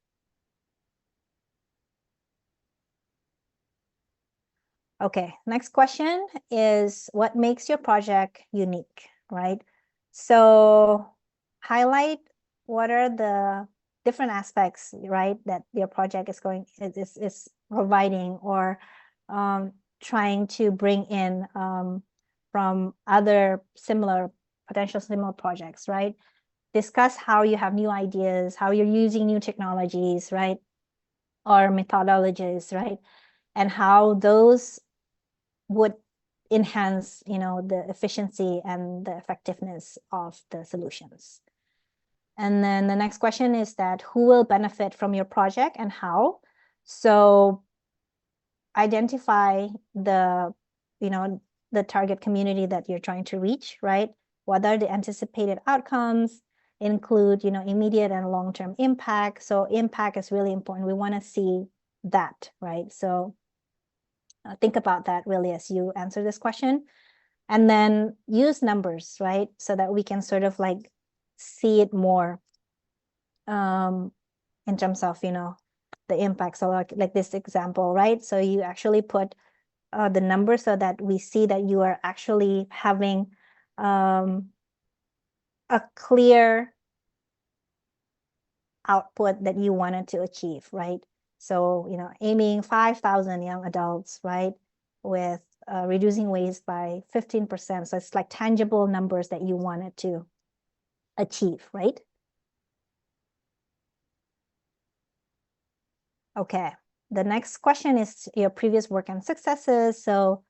Okay, next question is, what makes your project unique, right? So highlight what are the different aspects, right, that your project is providing or trying to bring in from other potential similar projects, right? Discuss how you have new ideas, how you're using new technologies, right, or methodologies, right, and how those would enhance, the efficiency and the effectiveness of the solutions. And then the next question is that who will benefit from your project and how? So identify the target community that you're trying to reach, right? What are the anticipated outcomes? Include, immediate and long-term impact. So impact is really important. We want to see that, right? So think about that really as you answer this question. And then use numbers, right? So that we can sort of like see it more in terms of, the impact. So like this example, right? So you actually put the number so that we see that you are actually having a clear output that you wanted to achieve, right? So, aiming 5,000 young adults, right, with reducing waste by 15%. So it's like tangible numbers that you wanted to achieve, right? Okay, the next question is your previous work and successes. So,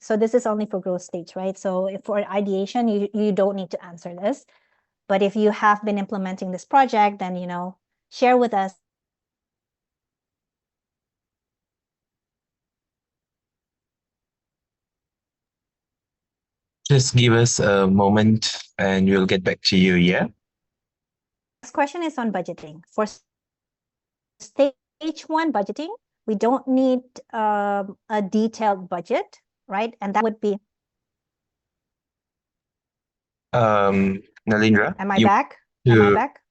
so this is only for growth stage, right? So if for ideation, you don't need to answer this. But if you have been implementing this project, then, share with us. Just give us a moment and we'll get back to you, yeah? Next question is on budgeting. For stage 1 budgeting, we don't need a detailed budget, right? And that would be... Nalindra, Am I back? Am I back?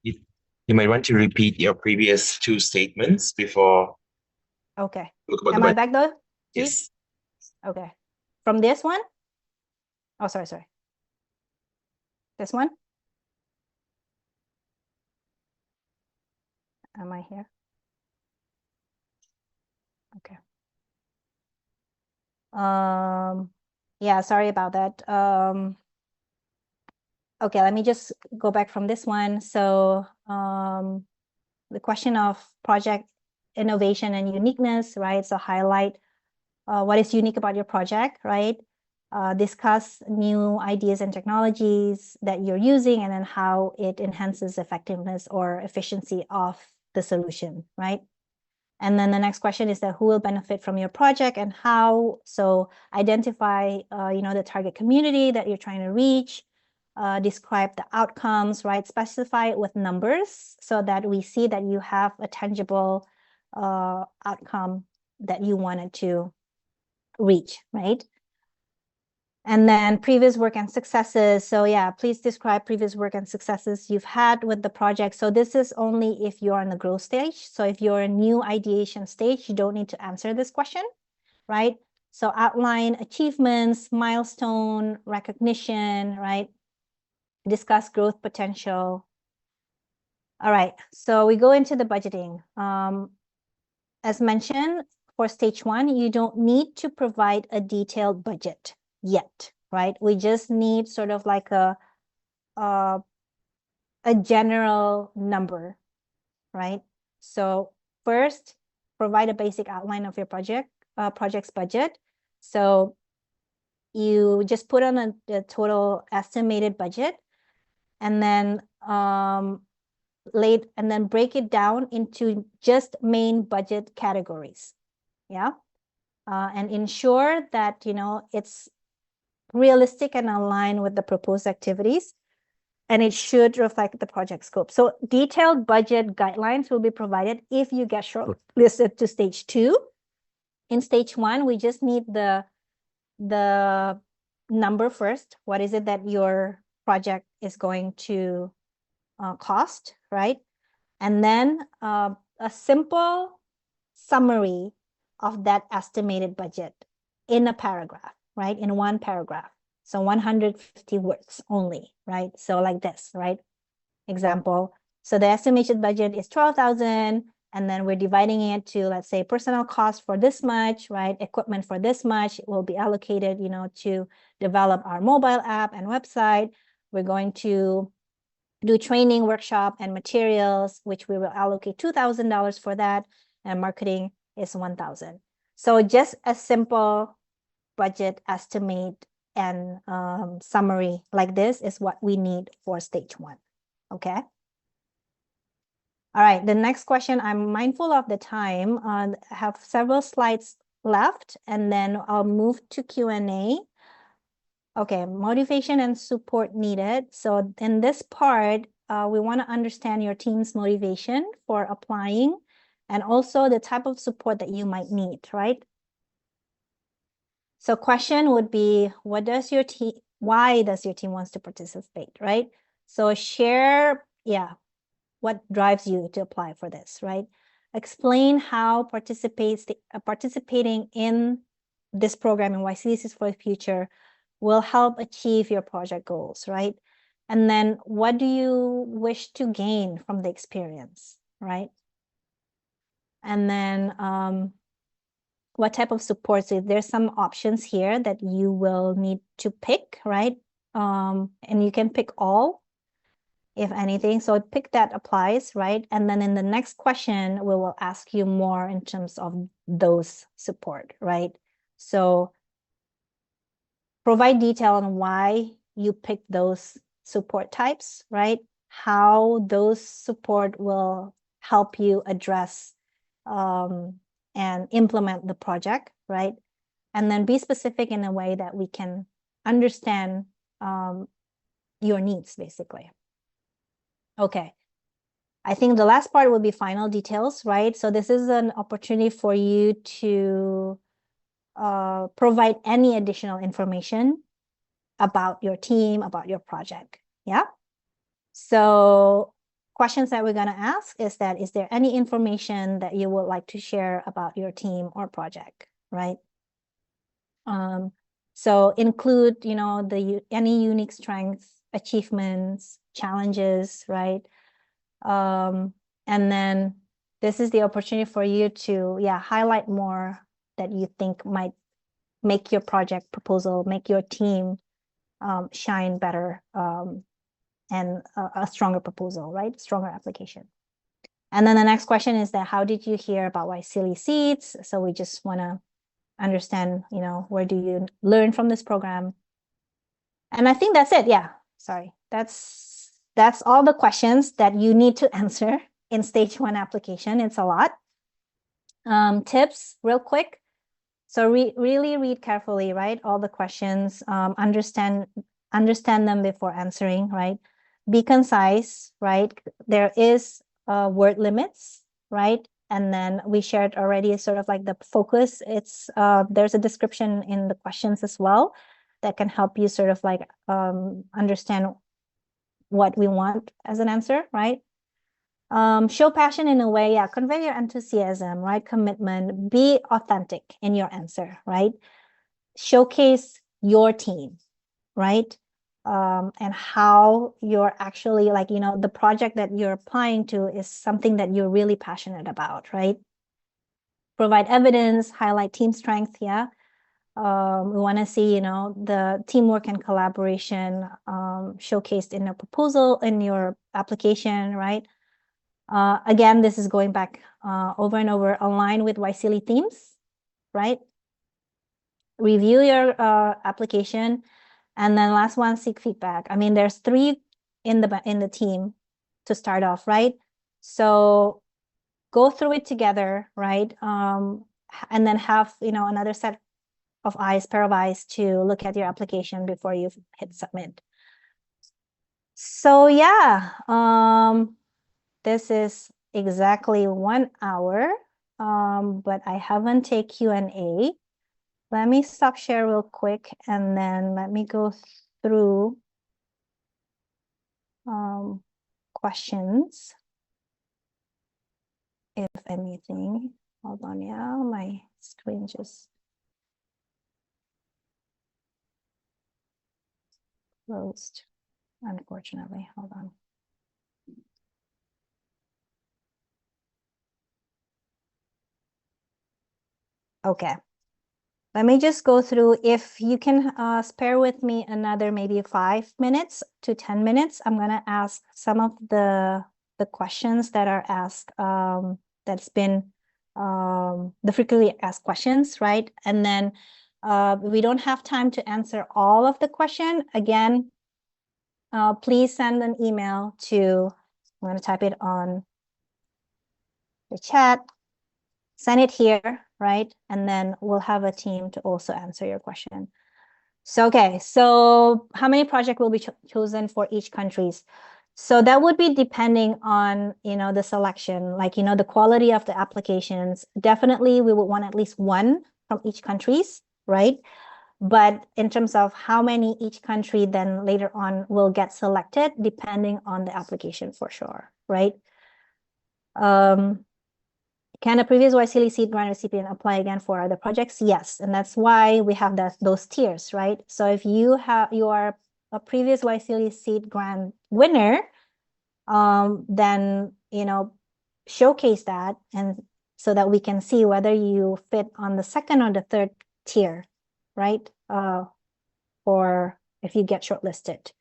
You might want to repeat your previous two statements before Okay. talk about the Am I budget. back though? G? Yes. Okay. From this one? Oh, sorry. This one? Am I here? Okay. Yeah, sorry about that. Okay, let me just go back from this one. So, the question of project innovation and uniqueness, right? So highlight what is unique about your project, right? Discuss new ideas and technologies that you're using, and then how it enhances effectiveness or efficiency of the solution, right? And then the next question is that who will benefit from your project and how. So identify, the target community that you're trying to reach, describe the outcomes, right? Specify it with numbers so that we see that you have a tangible outcome that you wanted to reach, right? And then previous work and successes. So yeah, please describe previous work and successes you've had with the project. So this is only if you're in the growth stage. So if you're in new ideation stage, you don't need to answer this question, right? So outline achievements, milestone, recognition, right? Discuss growth potential. All right, so we go into the budgeting. As mentioned, for stage one, you don't need to provide a detailed budget yet, right? We just need sort of like a general number, right? So first, provide a basic outline of your project's budget. So you just put on the total estimated budget, and then break it down into just main budget categories. Yeah. And ensure that it's realistic and aligned with the proposed activities, and it should reflect the project scope. So detailed budget guidelines will be provided if you get shortlisted to stage two. In stage one, we just need the number first. What is it that your project is going to cost, right? And then a simple summary of that estimated budget in a paragraph, right? In one paragraph. So 150 words only, right? So like this, right? Example. So the estimated budget is 12,000, and then we're dividing it to, let's say, personnel cost for this much, right? Equipment for this much will be allocated, to develop our mobile app and website. We're going to do training, workshop, and materials, which we will allocate $2,000 for that, and marketing is 1,000. So just a simple budget estimate and summary like this is what we need for stage one. Okay. All right, the next question, I'm mindful of the time. I have several slides left, and then I'll move to Q&A. Okay, motivation and support needed. So in this part, we want to understand your team's motivation for applying, and also the type of support that you might need, right? So question would be, why does your team wants to participate, right? So share, what drives you to apply for this, right? Explain how participating in this program in YSEALI for the Future will help achieve your project goals, right? And then what do you wish to gain from the experience, right? And then what type of support? So there's some options here that you will need to pick, right? And you can pick all, if anything. So pick that applies, right? And then in the next question, we will ask you more in terms of those support, right? So provide detail on why you pick those support types, right? How those support will help you address and implement the project, right? And then be specific in a way that we can understand your needs, basically. Okay. I think the last part will be final details, right? So this is an opportunity for you to provide any additional information about your team, about your project. Yeah. So questions that we're going to ask is that, is there any information that you would like to share about your team or project, right? So include, any unique strengths, achievements, challenges, right? And then this is the opportunity for you to, highlight more that you think might make your project proposal, make your team shine better, and a stronger proposal, right? Stronger application. And then the next question is that, how did you hear about YSEALI Seeds? So we just want to understand, where do you learn from this program? And I think that's it. Yeah, sorry. That's all the questions that you need to answer in stage 1 application. It's a lot. Tips real quick. So really read carefully, right? All the questions, understand them before answering, right? Be concise, right? There is word limits, right? And then we shared already sort of like the focus. It's there's a description in the questions as well that can help you sort of like understand what we want as an answer, right? Show passion in a way, convey your enthusiasm, right? Commitment, be authentic in your answer, right? Showcase your team, right? And how you're actually like, the project that you're applying to is something that you're really passionate about, right? Provide evidence, highlight team strength, we want to see, the teamwork and collaboration showcased in your proposal, in your application, right? Again, this is going back over and over, align with YSEALI themes, right? Review your application. And then last one, seek feedback. I mean, there's 3 in the team to start off, right? So go through it together, right? And then have, another set of eyes, pair of eyes to look at your application before you hit submit. So this is exactly 1 hour, but I haven't take Q&A. Let me stop share real quick, and then let me go through questions, if anything. Hold on, my screen just closed, unfortunately. Hold on. Okay. Let me just go through. If you can spare with me another maybe 5 minutes to 10 minutes, I'm going to ask some of the questions that are asked, that's been the frequently asked questions, right? And then we don't have time to answer all of the question. Again, please send an email to, I'm going to type it on the chat, send it here, right? And then we'll have a team to also answer your question. So, okay, so how many projects will be chosen for each countries? So that would be depending on, the selection, like, the quality of the applications. Definitely, we would want at least 1 from each countries, right? But in terms of how many each country then later on will get selected, depending on the application for sure, right? Can a previous YSEALI seed grant recipient apply again for other projects? Yes, and that's why we have those tiers, right? So if you are a previous YSEALI seed grant winner, then showcase that, and so that we can see whether you fit on the 2nd or the 3rd tier, right? Or if you get shortlisted.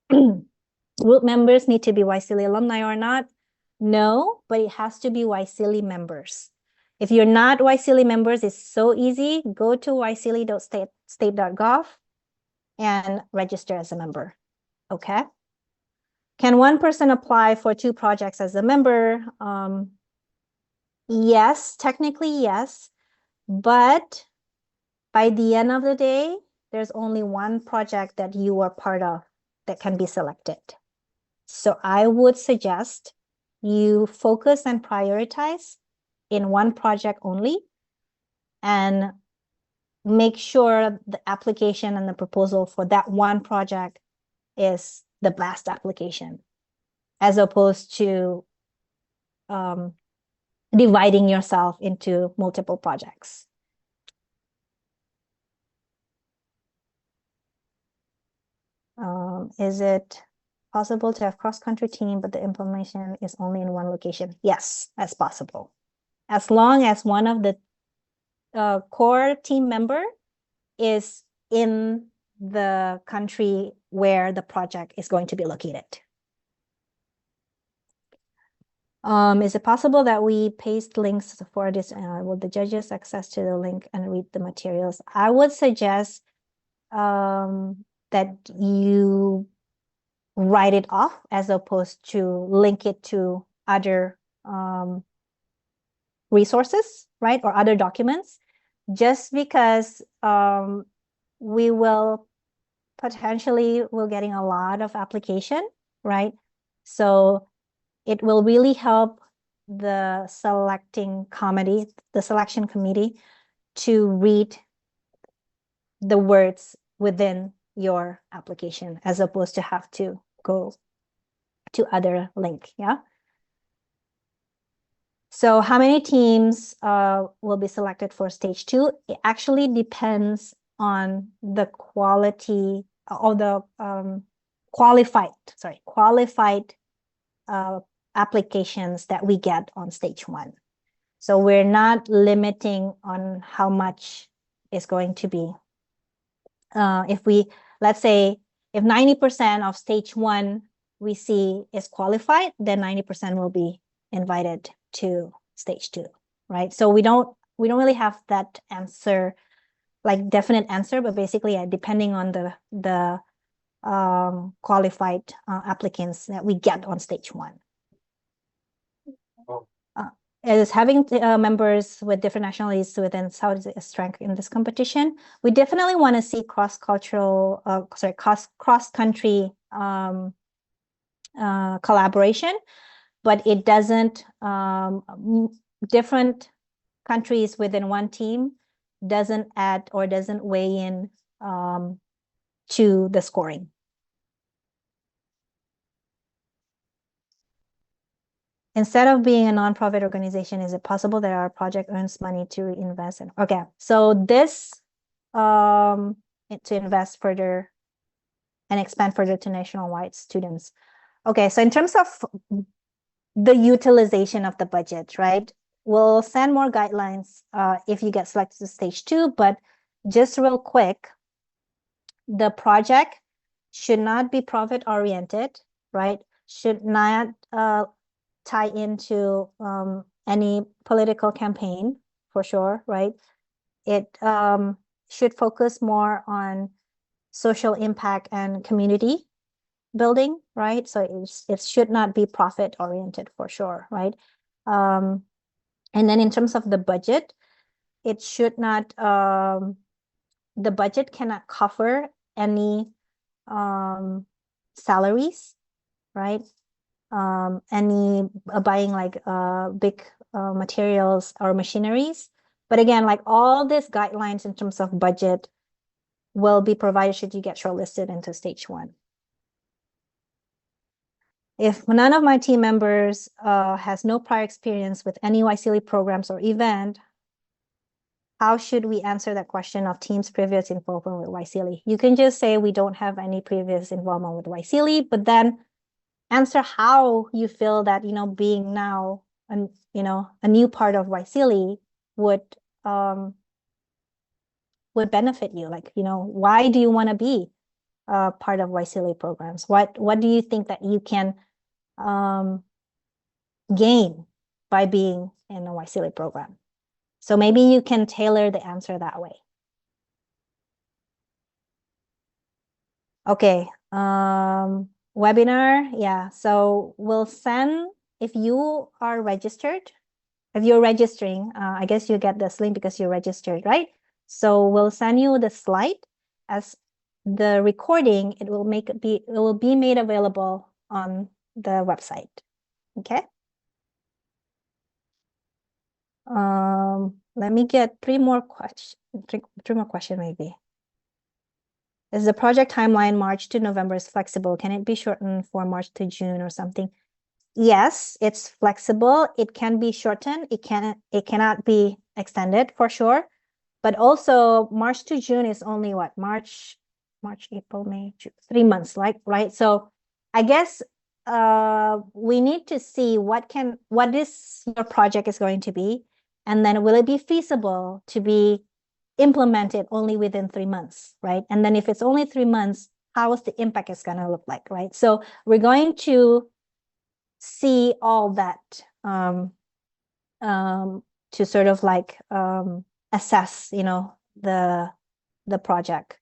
Group members need to be YSEALI alumni or not? No, but it has to be YSEALI members. If you're not YSEALI members, it's so easy. Go to yseali.state.gov and register as a member. Okay. Can one person apply for 2 projects as a member? Yes, technically yes, but by the end of the day, there's only 1 project that you are part of that can be selected. So I would suggest you focus and prioritize in 1 project only, and make sure the application and the proposal for that 1 project is the best application. as opposed to dividing yourself into multiple projects. Is it possible to have cross-country team, but the implementation is only in one location? Yes, that's possible. As long as one of the core team member is in the country where the project is going to be located. Is it possible that we paste links for this? Will the judges access to the link and read the materials? I would suggest that you write it off as opposed to link it to other resources, right? Or other documents, just because we will potentially we're getting a lot of application, right? So it will really help the selection committee to read the words within your application as opposed to have to go to other link, yeah? So how many teams will be selected for stage 2? It actually depends on the quality or the qualified applications that we get on stage 1. So we're not limiting on how much is going to be. Let's say if 90% of stage 1 we see is qualified, then 90% will be invited to stage 2, right? So we don't really have that answer, like definite answer, but basically depending on the qualified applicants that we get on stage 1. Is having members with different nationalities within South is a strength in this competition. We definitely want to see cross-country collaboration, but it doesn't, different countries within one team doesn't add or doesn't weigh in to the scoring. Instead of being a nonprofit organization, is it possible that our project earns money to invest in? Okay, so this to invest further and expand further to nationwide students. Okay, so in terms of the utilization of the budget, right? We'll send more guidelines if you get selected to stage 2, but just real quick, the project should not be profit oriented, right? Should not tie into any political campaign for sure, right? It should focus more on social impact and community building, right? So it should not be profit oriented for sure, right? And then in terms of the budget, it should not, the budget cannot cover any salaries, right? Any buying like big materials or machineries. But again, like all these guidelines in terms of budget will be provided should you get shortlisted into stage 1. If none of my team members has no prior experience with any YSEALI programs or event, how should we answer that question of team's previous involvement with YSEALI? You can just say we don't have any previous involvement with YSEALI, but then answer how you feel that, being now, a new part of YSEALI would benefit you. Like, why do you want to be part of YSEALI programs? What do you think that you can gain by being in a YSEALI program? So maybe you can tailor the answer that way. Okay, webinar, yeah. So we'll send, if you are registered, if you're registering, I guess you get this link because you're registered, right? So we'll send you the slide as the recording. It will be made available on the website. Okay. Let me get three more questions maybe. Is the project timeline March to November is flexible? Can it be shortened for March to June or something? yes, it's flexible. It can be shortened. It cannot be extended for sure. But also March to June is only what? March, April, May, June, 3 months, like, right? So I guess we need to see what this your project is going to be, and then will it be feasible to be implemented only within 3 months, right? And then if it's only 3 months, how is the impact is going to look like, right? So we're going to see all that to sort of like assess, the project.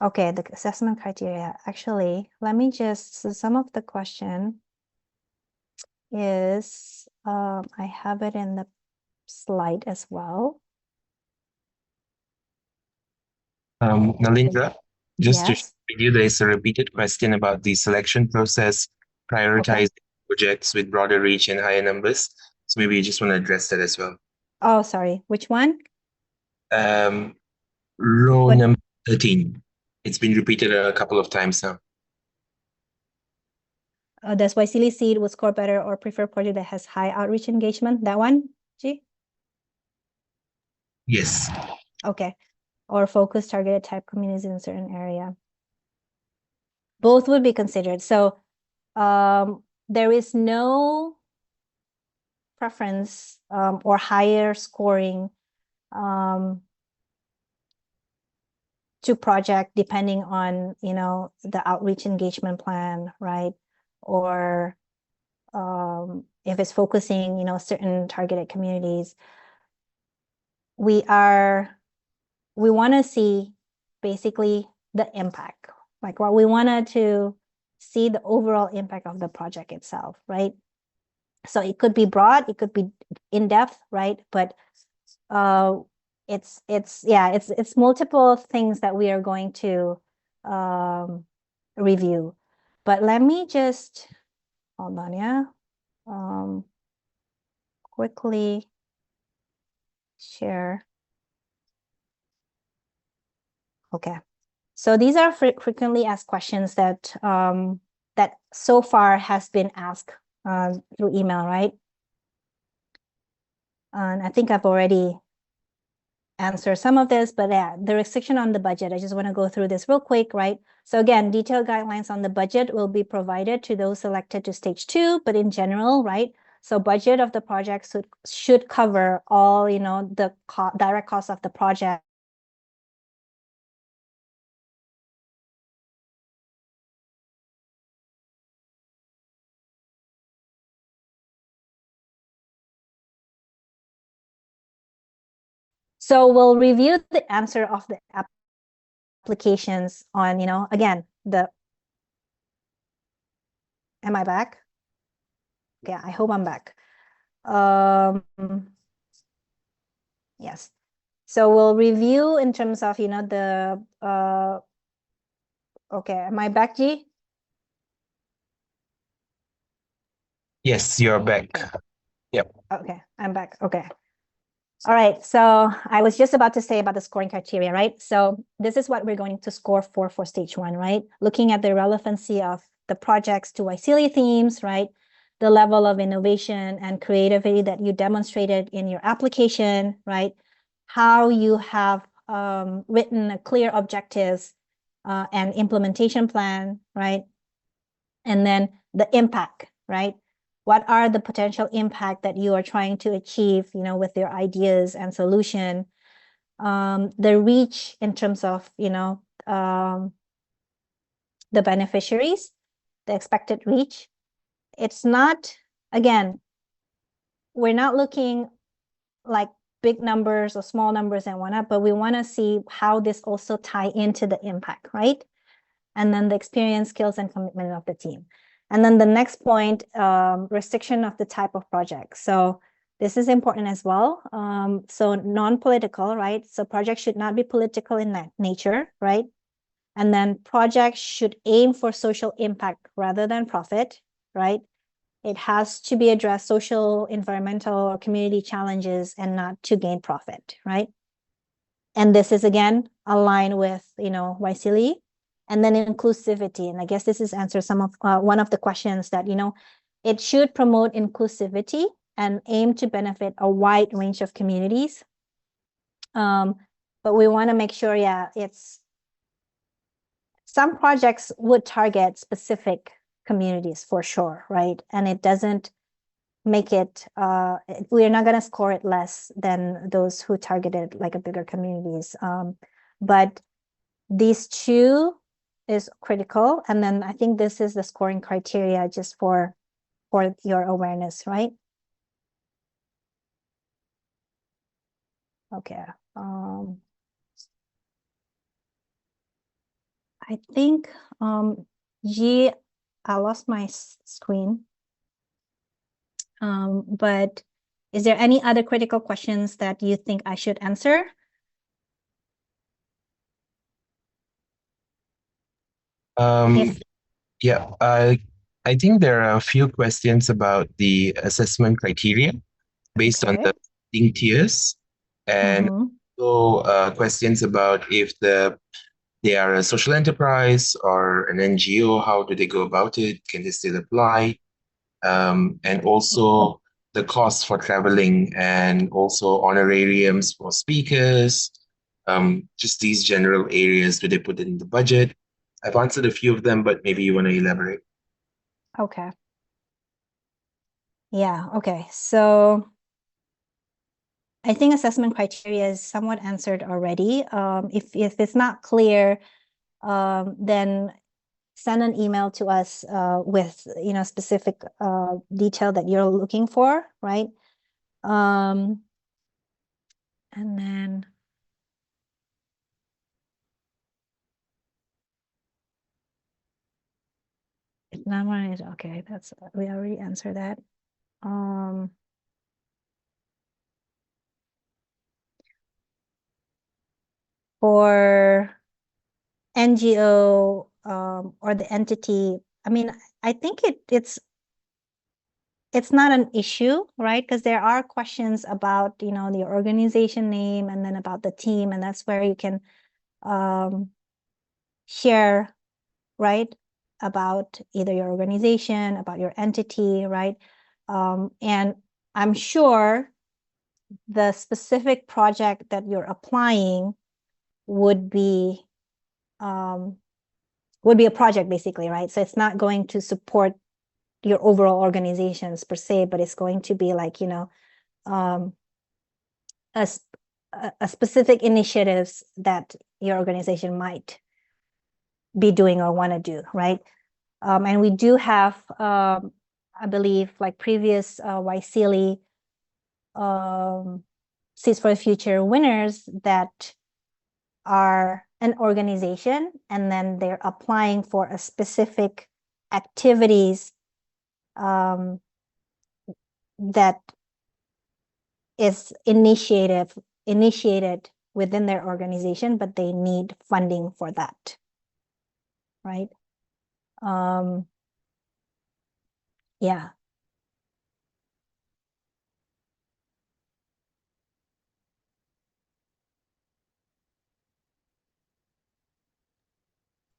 Okay, the assessment criteria. Actually, let me just, so some of the question is, I have it in the slide as well. Nalindra, just to Yes. share with you, there is a repeated question about the selection process, Okay. prioritize projects with broader reach and higher numbers. So maybe you just want to address that as well. Oh, sorry. Which one? Um, Row What? number 13. It's been repeated a couple of times now. Does YSEALI see it would score better or prefer project that has high outreach engagement? That one, G? Yes. Okay. Or focus targeted type communities in a certain area. Both would be considered. So there is no preference or higher scoring to project depending on, the outreach engagement plan, right? Or if it's focusing, certain targeted communities. We want to see basically the impact. Like what we wanted to see the overall impact of the project itself, right? So it could be broad, it could be in depth, right? But it's multiple things that we are going to review. But let me just hold on, yeah. Quickly share. Okay. So these are frequently asked questions that that so far has been asked through email, right? And I think I've already answered some of this, but yeah, the restriction on the budget, I just want to go through this real quick, right? So again, detailed guidelines on the budget will be provided to those selected to stage 2, but in general, right? So budget of the project should cover all, the direct cost of the project. So we'll review the answer of the applications on, again, am I back? Okay, I hope I'm back. Yes. So we'll review in terms of, the, okay, am I back, G? Yes, you're back. Yep. Okay, I'm back. Okay. All right, so I was just about to say about the scoring criteria, right? So this is what we're going to score for stage 1, right? Looking at the relevancy of the projects to YSEALI themes, right? The level of innovation and creativity that you demonstrated in your application, right? How you have written a clear objectives and implementation plan, right? And then the impact, right? What are the potential impact that you are trying to achieve, with your ideas and solution? The reach in terms of, the beneficiaries, the expected reach. It's not, again, we're not looking like big numbers or small numbers and whatnot, but we want to see how this also tie into the impact, right? And then the experience, skills, and commitment of the team. And then the next point, restriction of the type of project. So this is important as well. So non-political, right? So projects should not be political in nature, right? And then projects should aim for social impact rather than profit, right? It has to be addressed social, environmental, or community challenges and not to gain profit, right? And this is again aligned with, YSEALI And then inclusivity. And I guess this is answer some of one of the questions that, it should promote inclusivity and aim to benefit a wide range of communities. But we want to make sure, some projects would target specific communities for sure, right? And it doesn't make it, we're not going to score it less than those who targeted like a bigger communities. But these two is critical. And then I think this is the scoring criteria just for your awareness, right? Okay. I think, G, I lost my screen. But is there any other critical questions that you think I should answer? If Yeah, I think there are a few questions about the assessment criteria based on okay. the rating tiers, and Mm-hmm. also questions about if they are a social enterprise or an NGO, how do they go about it? Can they still apply? And also the cost for traveling and also honorariums for speakers. Just these general areas, do they put it in the budget? I've answered a few of them, but maybe you want to elaborate. Okay. Yeah, okay. So I think assessment criteria is somewhat answered already. If it's not clear, then send an email to us with specific detail that you're looking for, right? And then if not one is okay, that's we already answered that. For NGO or the entity, I mean, I think it's not an issue, right? Because there are questions about, the organization name and then about the team, and that's where you can share, right? About either your organization, about your entity, right? And I'm sure the specific project that you're applying would be a project basically, right? So it's not going to support your overall organizations per se, but it's going to be like, um, a, a specific initiatives that your organization might be doing or want to do, right? And we do have, I believe, like previous YSEALI Seeds for the Future winners that are an organization, and then they're applying for a specific activities that is initiated within their organization, but they need funding for that, right? Yeah.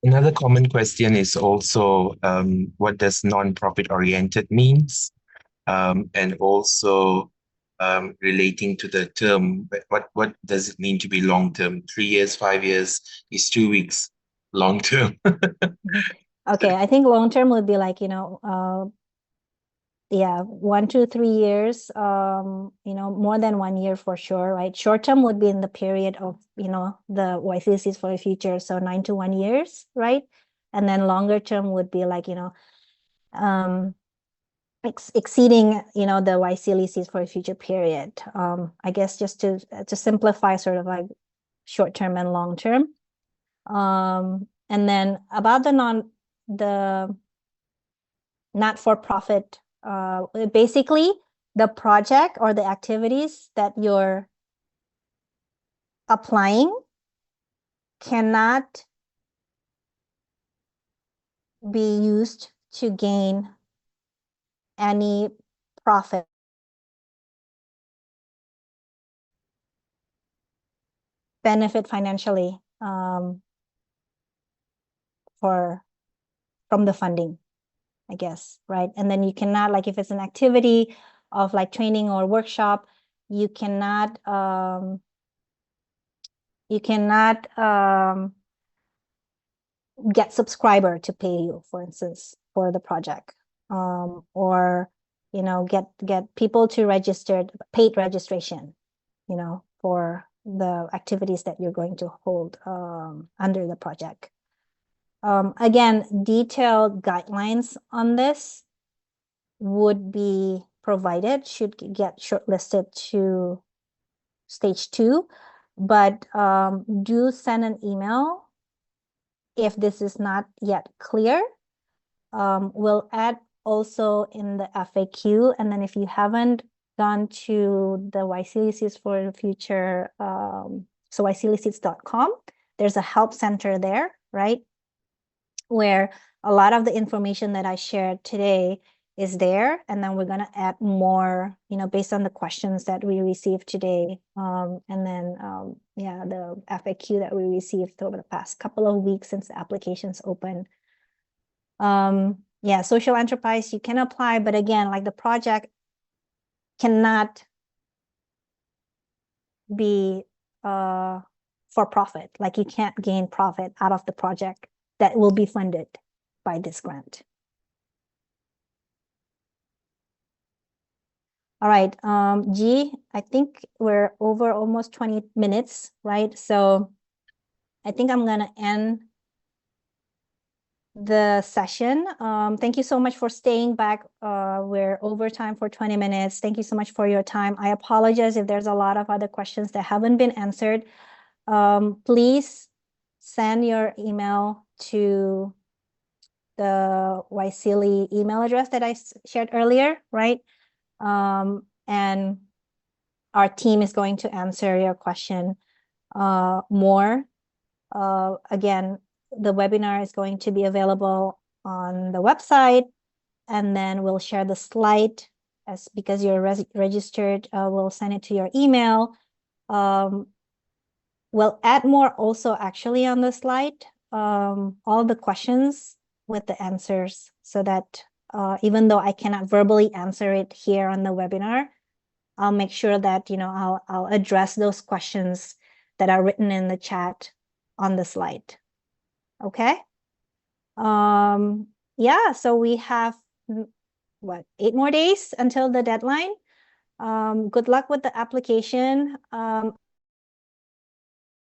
Another common question is also what does non-profit oriented means? And also relating to the term, what does it mean to be long term? 3 years, 5 years, is 2 weeks long term? Okay, I think long term would be like, yeah, 1 to 3 years, more than 1 year for sure, right? Short term would be in the period of, the YCCs for the future, so 9 to 1 years, right? And then longer term would be like, exceeding, the YCLECs for a future period. I guess just to simplify sort of like short term and long term. And then about the not for profit, basically the project or the activities that you're applying cannot be used to gain any profit, benefit financially from the funding, I guess, right? And then you cannot, like if it's an activity of like training or workshop, you cannot get subscriber to pay you, for instance, for the project, or get people to register, paid registration, for the activities that you're going to hold under the project. Again, detailed guidelines on this would be provided, should get shortlisted to stage 2, but do send an email if this is not yet clear. We'll add also in the FAQ, and then if you haven't gone to the YSEALI Seeds for the Future, so YSEALiSeeds.com, there's a help center there, right? Where a lot of the information that I shared today is there, and then we're going to add more, based on the questions that we received today, and then the FAQ that we received over the past couple of weeks since the application's open. Social enterprise, you can apply, but again, like the project cannot be for profit. Like you can't gain profit out of the project that will be funded by this grant. All right, G, I think we're over almost 20 minutes, right? So I think I'm gonna end the session. Thank you so much for staying back. We're over time for 20 minutes. Thank you so much for your time. I apologize if there's a lot of other questions that haven't been answered. Please send your email to the YSEALI email address that I shared earlier, right? And our team is going to answer your question more. Again, the webinar is going to be available on the website, and then we'll share the slide because you're registered. We'll send it to your email. We'll add more also actually on the slide, all the questions with the answers, so that even though I cannot verbally answer it here on the webinar, I'll make sure that I'll address those questions that are written in the chat on the slide. Okay. So we have 8 more days until the deadline. Good luck with the application.